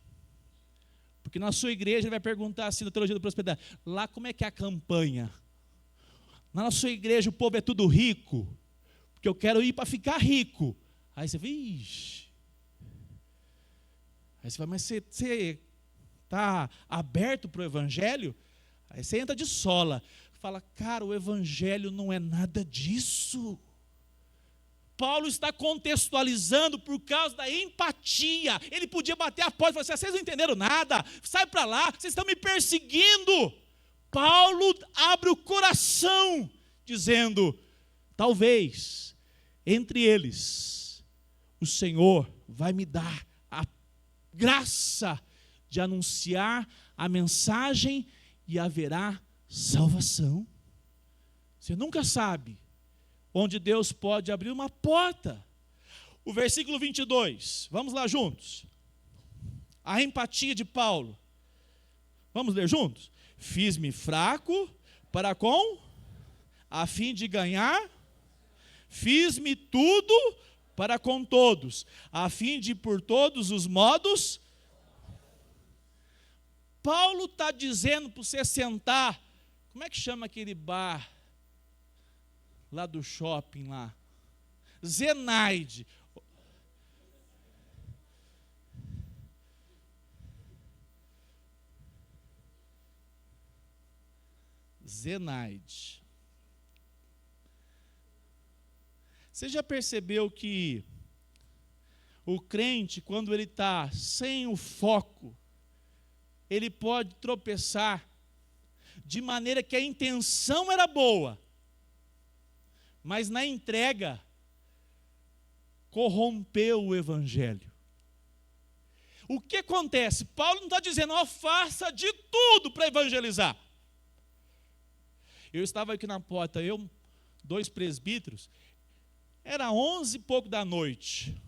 A: Porque na sua igreja ele vai perguntar assim, da teologia da prosperidade, lá como é que é a campanha? Na sua igreja o povo é tudo rico, porque eu quero ir para ficar rico. Aí você fala, ixi. Aí você fala, mas você está aberto para o Evangelho? Aí você entra de sola. Fala, cara, o Evangelho não é nada disso. Paulo está contextualizando por causa da empatia. Ele podia bater a porta e falar assim, vocês não entenderam nada, sai para lá, vocês estão me perseguindo. Paulo abre o coração, dizendo, talvez, entre eles, o Senhor vai me dar a graça de anunciar a mensagem e haverá salvação. Você nunca sabe onde Deus pode abrir uma porta. O versículo 22, vamos lá juntos. A empatia de Paulo. Vamos ler juntos? Fiz-me fraco para com, a fim de ganhar. Fiz-me tudo para com todos, a fim de por todos os modos. Paulo está dizendo para você sentar, como é que chama aquele bar lá do shopping lá? Zenaide. Zenaide. Você já percebeu que o crente, quando ele está sem o foco, ele pode tropeçar, de maneira que a intenção era boa, mas na entrega, corrompeu o Evangelho. O que acontece? Paulo não está dizendo, faça de tudo para evangelizar. Eu estava aqui na porta, 2 presbíteros, era 11 e pouco da noite.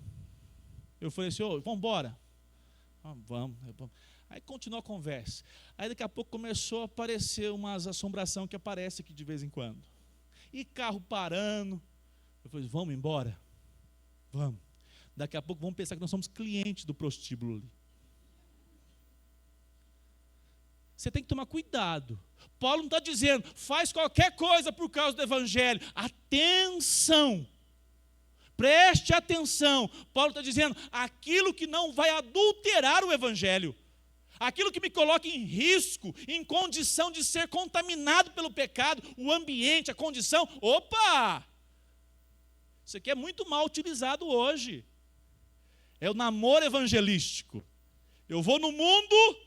A: Eu falei assim, vamos embora? Vamos. Aí continuou a conversa. Aí daqui a pouco começou a aparecer umas assombração que aparece aqui de vez em quando. E carro parando. Eu falei, vamos embora? Vamos. Daqui a pouco vamos pensar que nós somos clientes do prostíbulo ali. Você tem que tomar cuidado. Paulo não está dizendo, faz qualquer coisa por causa do Evangelho. Atenção! Preste atenção. Paulo está dizendo, aquilo que não vai adulterar o Evangelho. Aquilo que me coloca em risco, em condição de ser contaminado pelo pecado, o ambiente, a condição. Opa! Isso aqui é muito mal utilizado hoje. É o namoro evangelístico. Eu vou no mundo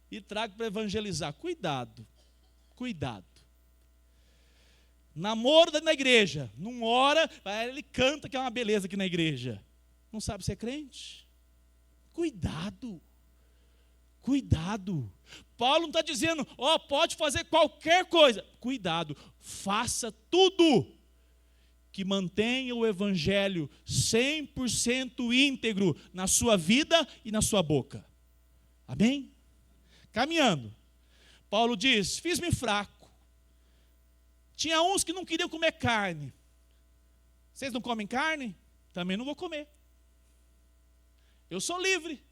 A: e trago para evangelizar. Cuidado, cuidado. Namoro na igreja. Não ora, ele canta que é uma beleza aqui na igreja. Não sabe se é crente? Cuidado. Cuidado. Paulo não está dizendo, pode fazer qualquer coisa. Cuidado, faça tudo que mantenha o Evangelho 100% íntegro na sua vida e na sua boca. Amém? Caminhando. Paulo diz, fiz-me fraco. Tinha uns que não queriam comer carne. Vocês não comem carne? Também não vou comer. Eu sou livre.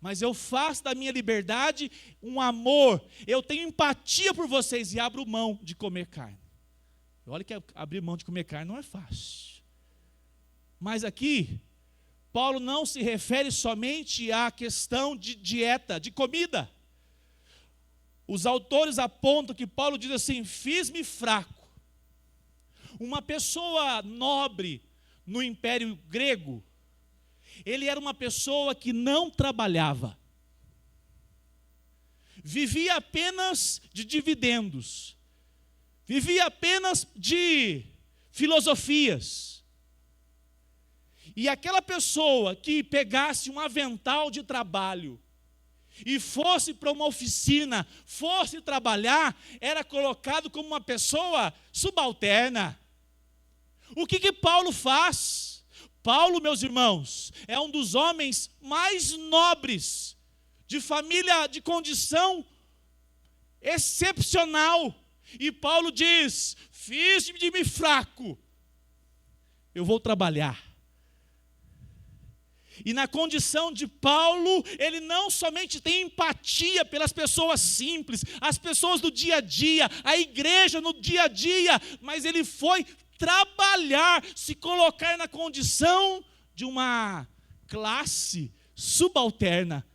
A: Mas eu faço da minha liberdade um amor. Eu tenho empatia por vocês e abro mão de comer carne. Olha que abrir mão de comer carne não é fácil. Mas aqui, Paulo não se refere somente à questão de dieta, de comida. Os autores apontam que Paulo diz assim: fiz-me fraco. Uma pessoa nobre no Império Grego, ele era uma pessoa que não trabalhava. Vivia apenas de dividendos. Vivia apenas de filosofias. E aquela pessoa que pegasse um avental de trabalho e fosse para uma oficina, fosse trabalhar, era colocado como uma pessoa subalterna. O que Paulo faz? Paulo, meus irmãos, é um dos homens mais nobres, de família de condição excepcional. E Paulo diz: fiz-me fraco, eu vou trabalhar. E na condição de Paulo, ele não somente tem empatia pelas pessoas simples, as pessoas do dia a dia, a igreja no dia a dia, mas ele foi trabalhar, se colocar na condição de uma classe subalterna.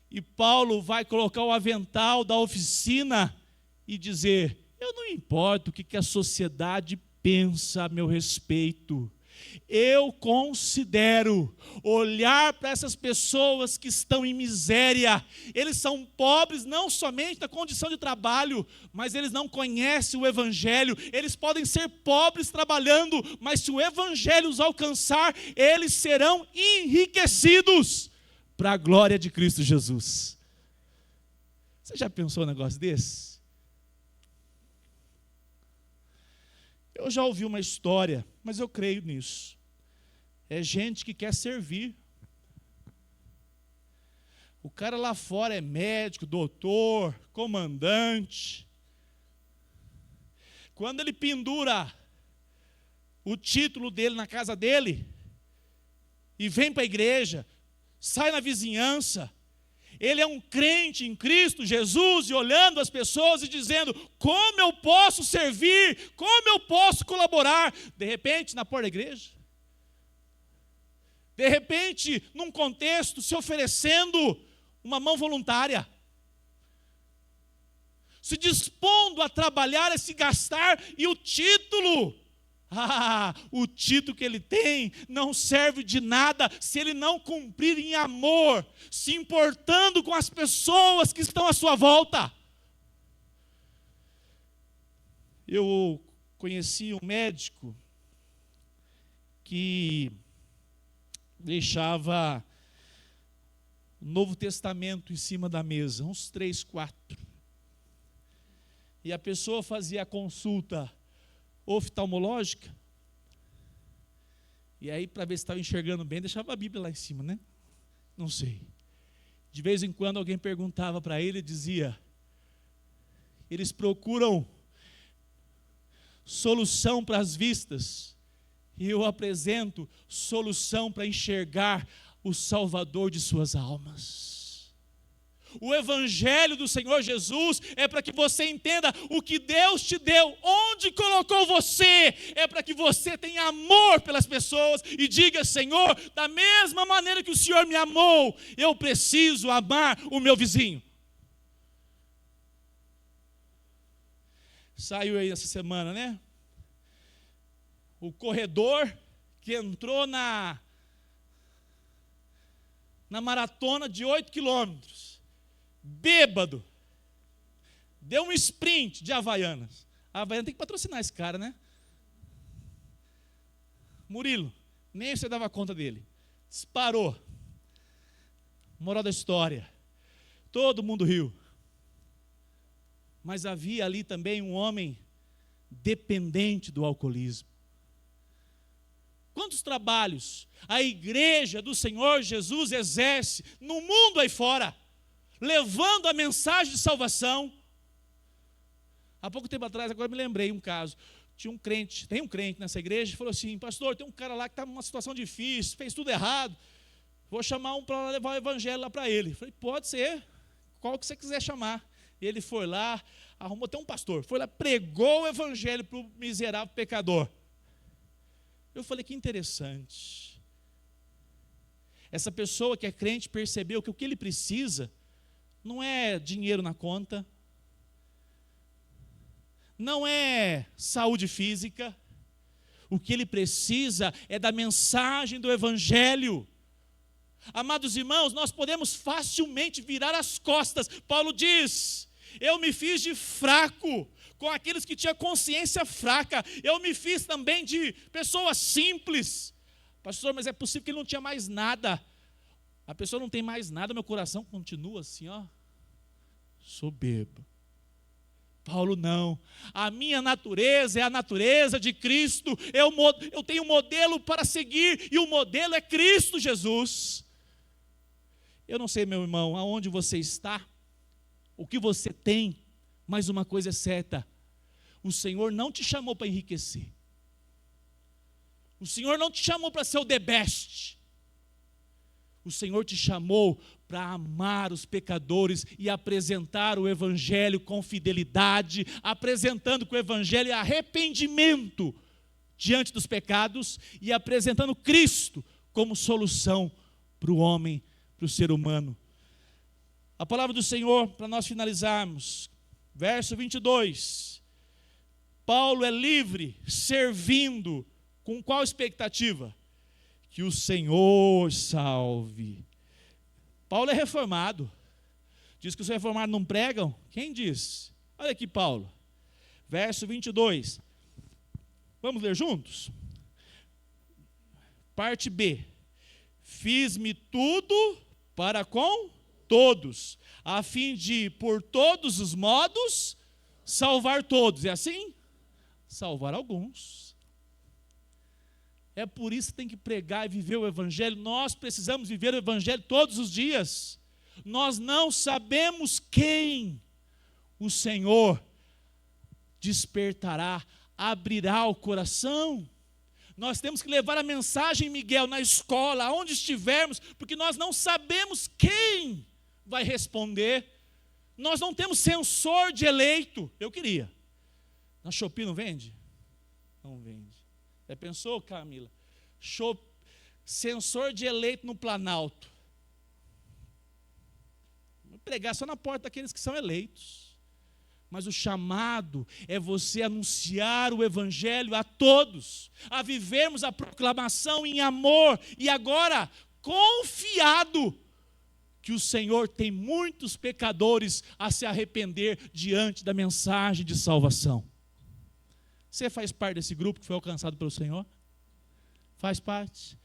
A: E Paulo vai colocar o avental da oficina e dizer: eu não importo o que a sociedade pensa a meu respeito. Eu considero olhar para essas pessoas que estão em miséria. Eles são pobres não somente na condição de trabalho, mas eles não conhecem o Evangelho. Eles podem ser pobres trabalhando, mas se o Evangelho os alcançar, eles serão enriquecidos para a glória de Cristo Jesus. Você já pensou um negócio desse? Eu já ouvi uma história, mas eu creio nisso. É gente que quer servir. O cara lá fora é médico, doutor, comandante. Quando ele pendura o título dele na casa dele e vem para a igreja, sai na vizinhança, ele é um crente em Cristo Jesus e olhando as pessoas e dizendo: como eu posso servir, como eu posso colaborar? De repente, na porta da igreja, de repente, num contexto, se oferecendo uma mão voluntária, se dispondo a trabalhar, a se gastar, e o título, o título que ele tem não serve de nada se ele não cumprir em amor, se importando com as pessoas que estão à sua volta. Eu conheci um médico que deixava o Novo Testamento em cima da mesa, uns 3, 4. E a pessoa fazia a consulta oftalmológica, e aí para ver se estava enxergando bem, deixava a Bíblia lá em cima, né? Não sei. De vez em quando alguém perguntava para ele e dizia: eles procuram solução para as vistas, e eu apresento solução para enxergar o Salvador de suas almas. O Evangelho do Senhor Jesus é para que você entenda o que Deus te deu, onde colocou você, é para que você tenha amor pelas pessoas e diga: Senhor, da mesma maneira que o Senhor me amou, eu preciso amar o meu vizinho. Saiu aí essa semana, né? O corredor que entrou na maratona de 8 quilômetros, bêbado, deu um sprint de Havaianas. A Havaiana tem que patrocinar esse cara, né? Murilo, nem você dava conta dele. Disparou. Moral da história: todo mundo riu. Mas havia ali também um homem dependente do alcoolismo. Quantos trabalhos a igreja do Senhor Jesus exerce no mundo aí fora, levando a mensagem de salvação. Há pouco tempo atrás, agora me lembrei um caso. Tinha um crente, tem um crente nessa igreja, que falou assim: pastor, tem um cara lá que está numa situação difícil, fez tudo errado, vou chamar um para levar o evangelho lá para ele. Eu falei: pode ser, qual que você quiser chamar. E ele foi lá, arrumou até um pastor, foi lá, pregou o evangelho para o miserável pecador. Eu falei: que interessante. Essa pessoa que é crente percebeu que o que ele precisa não é dinheiro na conta, não é saúde física. O que ele precisa é da mensagem do Evangelho. Amados irmãos, nós podemos facilmente virar as costas. Paulo diz: eu me fiz de fraco com aqueles que tinham consciência fraca. Eu me fiz também de pessoas simples. Pastor, mas é possível que ele não tinha mais nada. A pessoa não tem mais nada, meu coração continua assim, soberbo. Paulo não. A minha natureza é a natureza de Cristo. Eu tenho um modelo para seguir, e o modelo é Cristo Jesus. Eu não sei, meu irmão, aonde você está, o que você tem, mas uma coisa é certa: o Senhor não te chamou para enriquecer. O Senhor não te chamou para ser o the best. O Senhor te chamou para amar os pecadores e apresentar o Evangelho com fidelidade, apresentando que o Evangelho é arrependimento diante dos pecados e apresentando Cristo como solução para o homem, para o ser humano. A palavra do Senhor, para nós finalizarmos, verso 22. Paulo é livre, servindo, com qual expectativa? Que o Senhor salve. Paulo é reformado. Diz que os reformados não pregam? Quem diz? Olha aqui Paulo, verso 22. Vamos ler juntos? Parte B. Fiz-me tudo para com todos, a fim de, por todos os modos, salvar todos. É assim? Salvar alguns. É por isso que tem que pregar e viver o Evangelho. Nós precisamos viver o Evangelho todos os dias. Nós não sabemos quem o Senhor despertará, abrirá o coração. Nós temos que levar a mensagem, Miguel, na escola, aonde estivermos, porque nós não sabemos quem vai responder. Nós não temos sensor de eleito. Eu queria. Na Shopee não vende? Não vende. Já pensou, Camila? Sensor de eleito no Planalto. Vou pregar só na porta daqueles que são eleitos. Mas o chamado é você anunciar o Evangelho a todos, a vivermos a proclamação em amor, e agora confiado que o Senhor tem muitos pecadores a se arrepender diante da mensagem de salvação. Você faz parte desse grupo que foi alcançado pelo Senhor? Faz parte.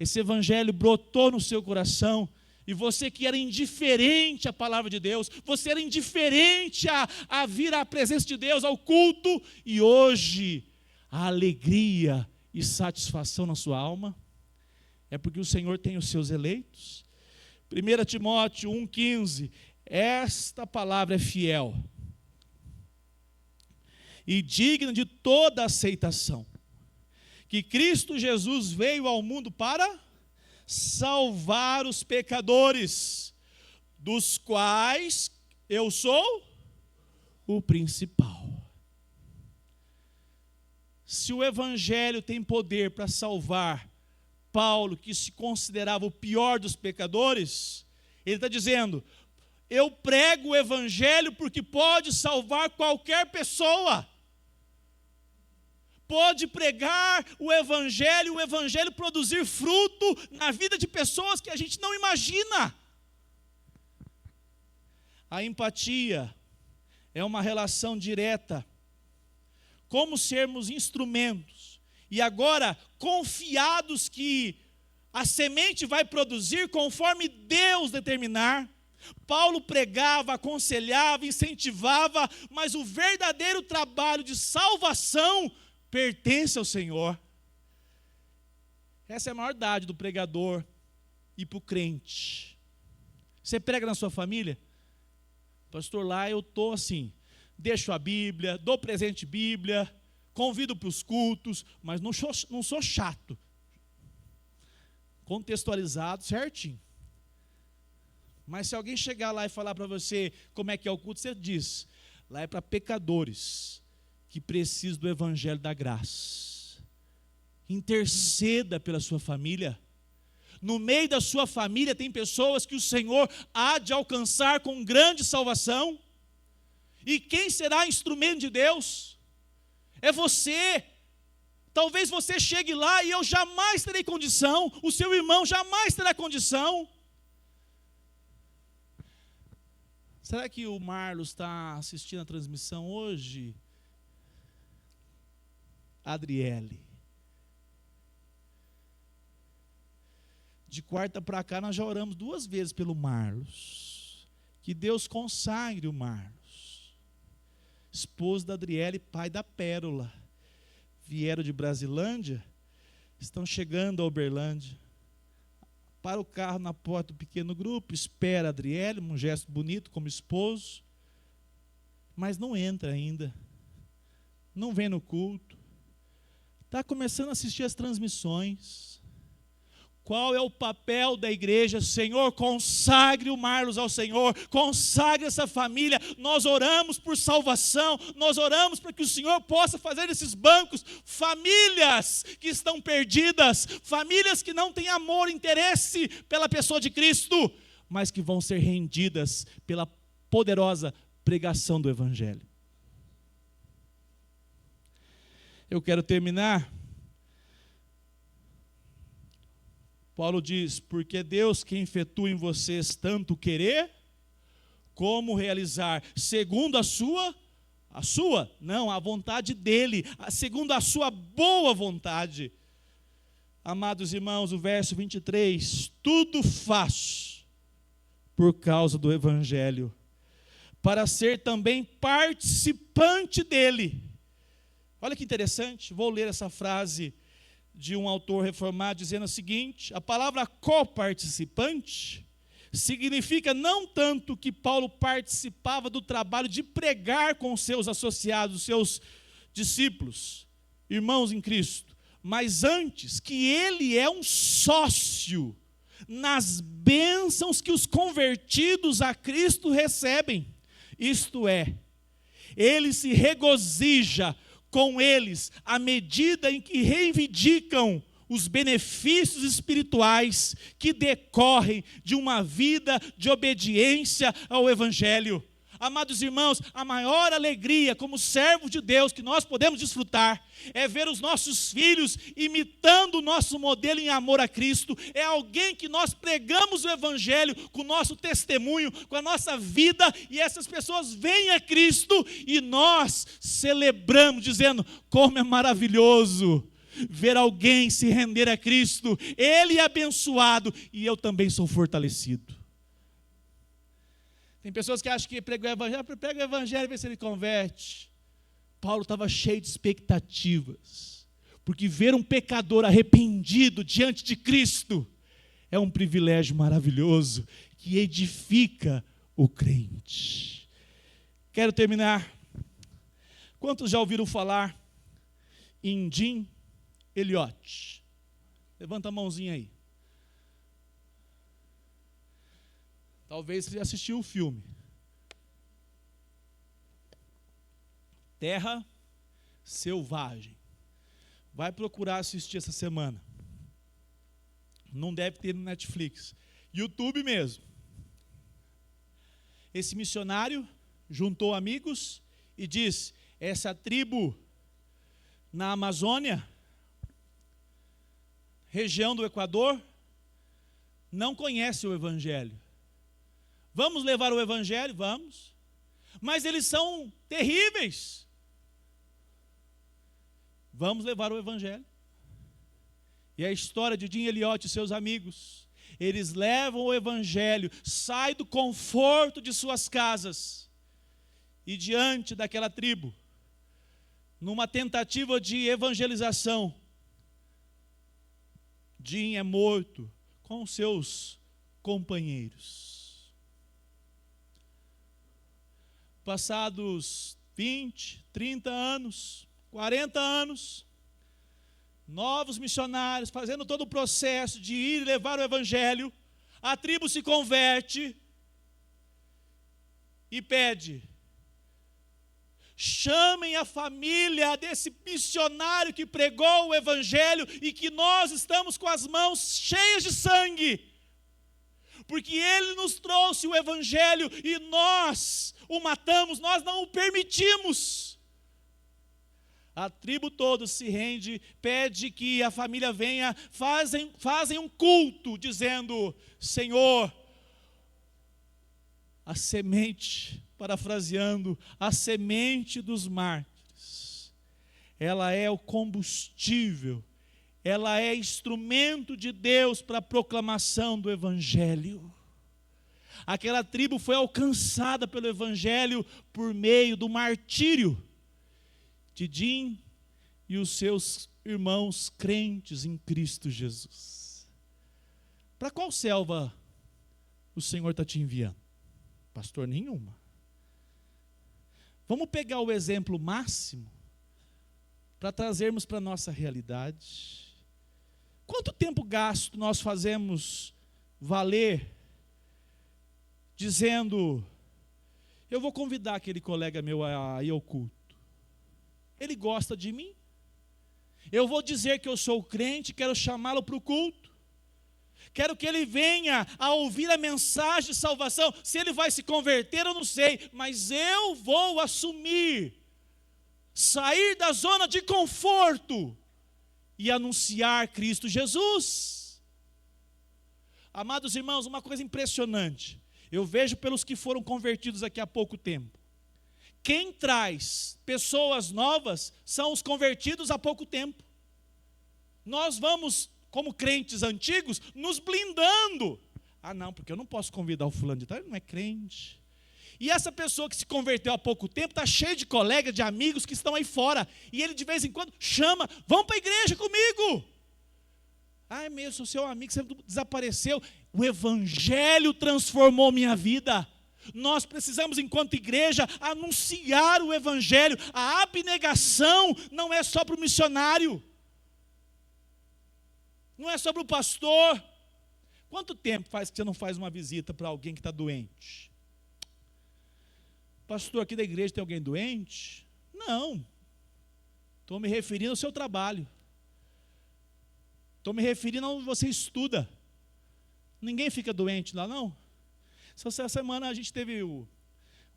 A: Esse Evangelho brotou no seu coração. E você que era indiferente à palavra de Deus, você era indiferente a vir à presença de Deus, ao culto, e hoje a alegria e satisfação na sua alma é porque o Senhor tem os seus eleitos. 1 Timóteo 1,15, esta palavra é fiel e digna de toda aceitação, que Cristo Jesus veio ao mundo para salvar os pecadores, dos quais eu sou o principal. Se o Evangelho tem poder para salvar Paulo, que se considerava o pior dos pecadores, ele está dizendo: eu prego o Evangelho porque pode salvar qualquer pessoa. Pode pregar o Evangelho produzir fruto na vida de pessoas que a gente não imagina. A empatia é uma relação direta. Como sermos instrumentos, e agora confiados que a semente vai produzir conforme Deus determinar. Paulo pregava, aconselhava, incentivava, mas o verdadeiro trabalho de salvação pertence ao Senhor. Essa é a maior dádiva do pregador e para o crente. Você prega na sua família? Pastor, lá eu estou assim, deixo a Bíblia, dou presente de Bíblia, convido para os cultos, mas não sou chato. Contextualizado certinho. Mas se alguém chegar lá e falar para você como é que é o culto, você diz: lá é para pecadores que precisam do Evangelho da graça. Interceda pela sua família. No meio da sua família tem pessoas que o Senhor há de alcançar com grande salvação. E quem será instrumento de Deus? é você. Talvez você chegue lá e eu jamais terei condição, o seu irmão jamais terá condição. Será que o Marlos está assistindo a transmissão hoje? Adriele. De quarta para cá nós já oramos 2 vezes pelo Marlos. Que Deus consagre o Marlos. Esposo da Adriele, pai da Pérola. Vieram de Brasilândia, estão chegando a Uberlândia. Para o carro na porta do pequeno grupo, espera a Adriele, um gesto bonito como esposo, mas não entra ainda, não vem no culto, está começando a assistir as transmissões. Qual é o papel da igreja? Senhor, consagre o Marlos ao Senhor, consagre essa família. Nós oramos por salvação, nós oramos para que o Senhor possa fazer esses bancos, famílias que estão perdidas, famílias que não têm amor, interesse pela pessoa de Cristo, mas que vão ser rendidas pela poderosa pregação do Evangelho. Eu quero terminar. Paulo diz, porque Deus que efetua em vocês tanto querer, como realizar, segundo a vontade dele, segundo a sua boa vontade. Amados irmãos, o verso 23, tudo faço por causa do Evangelho, para ser também participante dele. Olha que interessante, vou ler essa frase de um autor reformado dizendo o seguinte: a palavra coparticipante significa não tanto que Paulo participava do trabalho de pregar com seus associados, seus discípulos, irmãos em Cristo, mas antes que ele é um sócio nas bênçãos que os convertidos a Cristo recebem. Isto é, ele se regozija com eles, à medida em que reivindicam os benefícios espirituais que decorrem de uma vida de obediência ao Evangelho. Amados irmãos, a maior alegria como servos de Deus que nós podemos desfrutar é ver os nossos filhos imitando o nosso modelo em amor a Cristo. É alguém que nós pregamos o Evangelho com o nosso testemunho, com a nossa vida, e essas pessoas vêm a Cristo e nós celebramos, dizendo, como é maravilhoso ver alguém se render a Cristo. Ele é abençoado e eu também sou fortalecido. Tem pessoas que acham que prega o Evangelho e vê se ele converte. Paulo estava cheio de expectativas, porque ver um pecador arrependido diante de Cristo é um privilégio maravilhoso, que edifica o crente. Quero terminar. Quantos já ouviram falar em Jim Elliot? Levanta a mãozinha aí. Talvez você já assistiu o filme. Terra Selvagem. Vai procurar assistir essa semana. Não deve ter no Netflix. YouTube mesmo. Esse missionário juntou amigos e disse, essa tribo na Amazônia, região do Equador, não conhece o Evangelho. Vamos levar o Evangelho? Vamos. Mas eles são terríveis. Vamos levar o Evangelho. E a história de Jim Elliot e seus amigos, eles levam o Evangelho, saem do conforto de suas casas, e diante daquela tribo, numa tentativa de evangelização, Jim é morto com seus companheiros. Passados 20, 30 anos, 40 anos, novos missionários fazendo todo o processo de ir e levar o Evangelho, a tribo se converte e pede, chamem a família desse missionário que pregou o Evangelho e que nós estamos com as mãos cheias de sangue, porque ele nos trouxe o Evangelho e nós o matamos, nós não o permitimos. A tribo toda se rende, pede que a família venha, fazem um culto, dizendo: Senhor, a semente, parafraseando, a semente dos mártires, ela é o combustível, ela é instrumento de Deus para a proclamação do Evangelho. Aquela tribo foi alcançada pelo Evangelho por meio do martírio de Din e os seus irmãos crentes em Cristo Jesus. Para qual selva o Senhor está te enviando? Pastor, nenhuma. Vamos pegar o exemplo máximo para trazermos para a nossa realidade. Quanto tempo gasto nós fazemos valer dizendo: eu vou convidar aquele colega meu a ir ao culto, ele gosta de mim, eu vou dizer que eu sou crente, quero chamá-lo para o culto, quero que ele venha a ouvir a mensagem de salvação. Se ele vai se converter, eu não sei, mas eu vou assumir, sair da zona de conforto e anunciar Cristo Jesus. Amados irmãos, uma coisa impressionante, eu vejo pelos que foram convertidos aqui há pouco tempo. Quem traz pessoas novas são os convertidos há pouco tempo. Nós vamos, como crentes antigos, nos blindando. Ah, não, porque eu não posso convidar o fulano de tal, ele não é crente. E essa pessoa que se converteu há pouco tempo está cheia de colegas, de amigos que estão aí fora. E ele de vez em quando chama: vão para a igreja comigo. Ah, é mesmo, sou seu amigo, você desapareceu. O Evangelho transformou minha vida. Nós precisamos, enquanto igreja, anunciar o Evangelho. A abnegação não é só para o missionário, não é só para o pastor. Quanto tempo faz que você não faz uma visita para alguém que está doente? Pastor, aqui da igreja tem alguém doente? Não, estou me referindo ao seu trabalho, estou me referindo a onde você estuda. Ninguém fica doente lá, não? Essa semana a gente teve o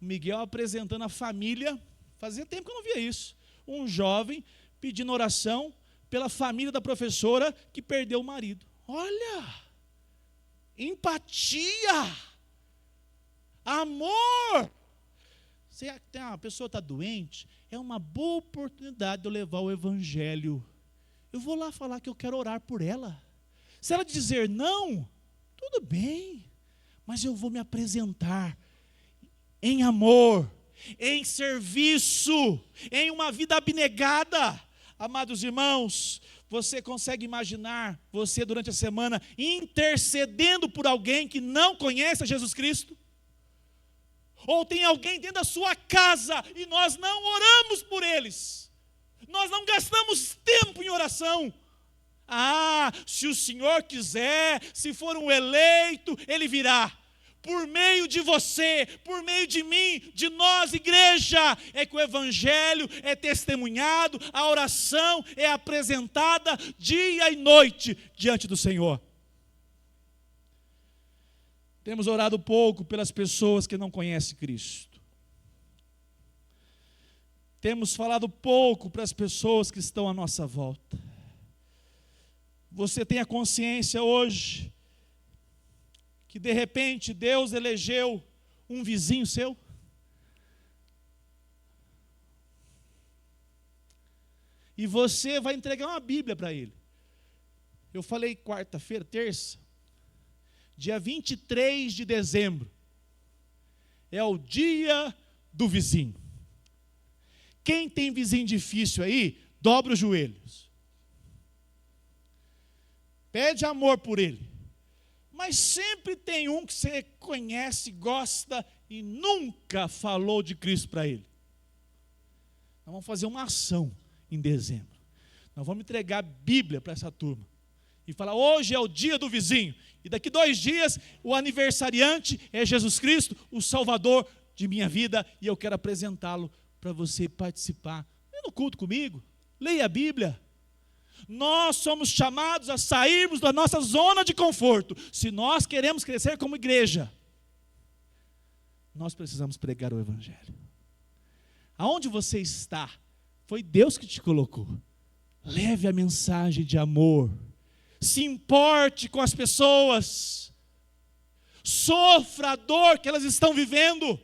A: Miguel apresentando a família. Fazia tempo que eu não via isso. Um jovem pedindo oração pela família da professora que perdeu o marido. Olha, empatia, amor. Se a pessoa está doente, é uma boa oportunidade de eu levar o Evangelho. Eu vou lá falar que eu quero orar por ela. Se ela dizer não, tudo bem, mas eu vou me apresentar em amor, em serviço, em uma vida abnegada. Amados irmãos, você consegue imaginar você durante a semana intercedendo por alguém que não conhece a Jesus Cristo? Ou tem alguém dentro da sua casa e nós não oramos por eles, nós não gastamos tempo em oração. Ah, se o Senhor quiser, se for um eleito, Ele virá. Por meio de você, por meio de mim, de nós, igreja, é que o Evangelho é testemunhado, a oração é apresentada dia e noite diante do Senhor. Temos orado pouco pelas pessoas que não conhecem Cristo. Temos falado pouco para as pessoas que estão à nossa volta. Você tem a consciência hoje que de repente Deus elegeu um vizinho seu? E você vai entregar uma Bíblia para ele. Eu falei quarta-feira, terça, dia 23 de dezembro, é o dia do vizinho. Quem tem vizinho difícil aí, dobra os joelhos. Pede amor por ele. Mas sempre tem um que você conhece, gosta e nunca falou de Cristo para ele. Nós vamos fazer uma ação em dezembro. Nós vamos entregar a Bíblia para essa turma. E falar: hoje é o dia do vizinho. E daqui 2 dias, o aniversariante é Jesus Cristo, o Salvador de minha vida. E eu quero apresentá-lo para você participar. Vem no culto comigo, leia a Bíblia. Nós somos chamados a sairmos da nossa zona de conforto. Se nós queremos crescer como igreja, nós precisamos pregar o Evangelho. Aonde você está, Foi Deus que te colocou. Leve a mensagem de amor. Se importe com as pessoas. Sofra a dor que elas estão vivendo.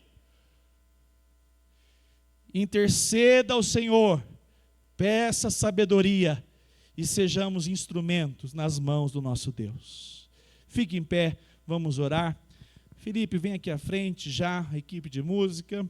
A: Interceda ao Senhor. Peça sabedoria. E sejamos instrumentos nas mãos do nosso Deus. Fique em pé, vamos orar. Felipe, vem aqui à frente já, a equipe de música.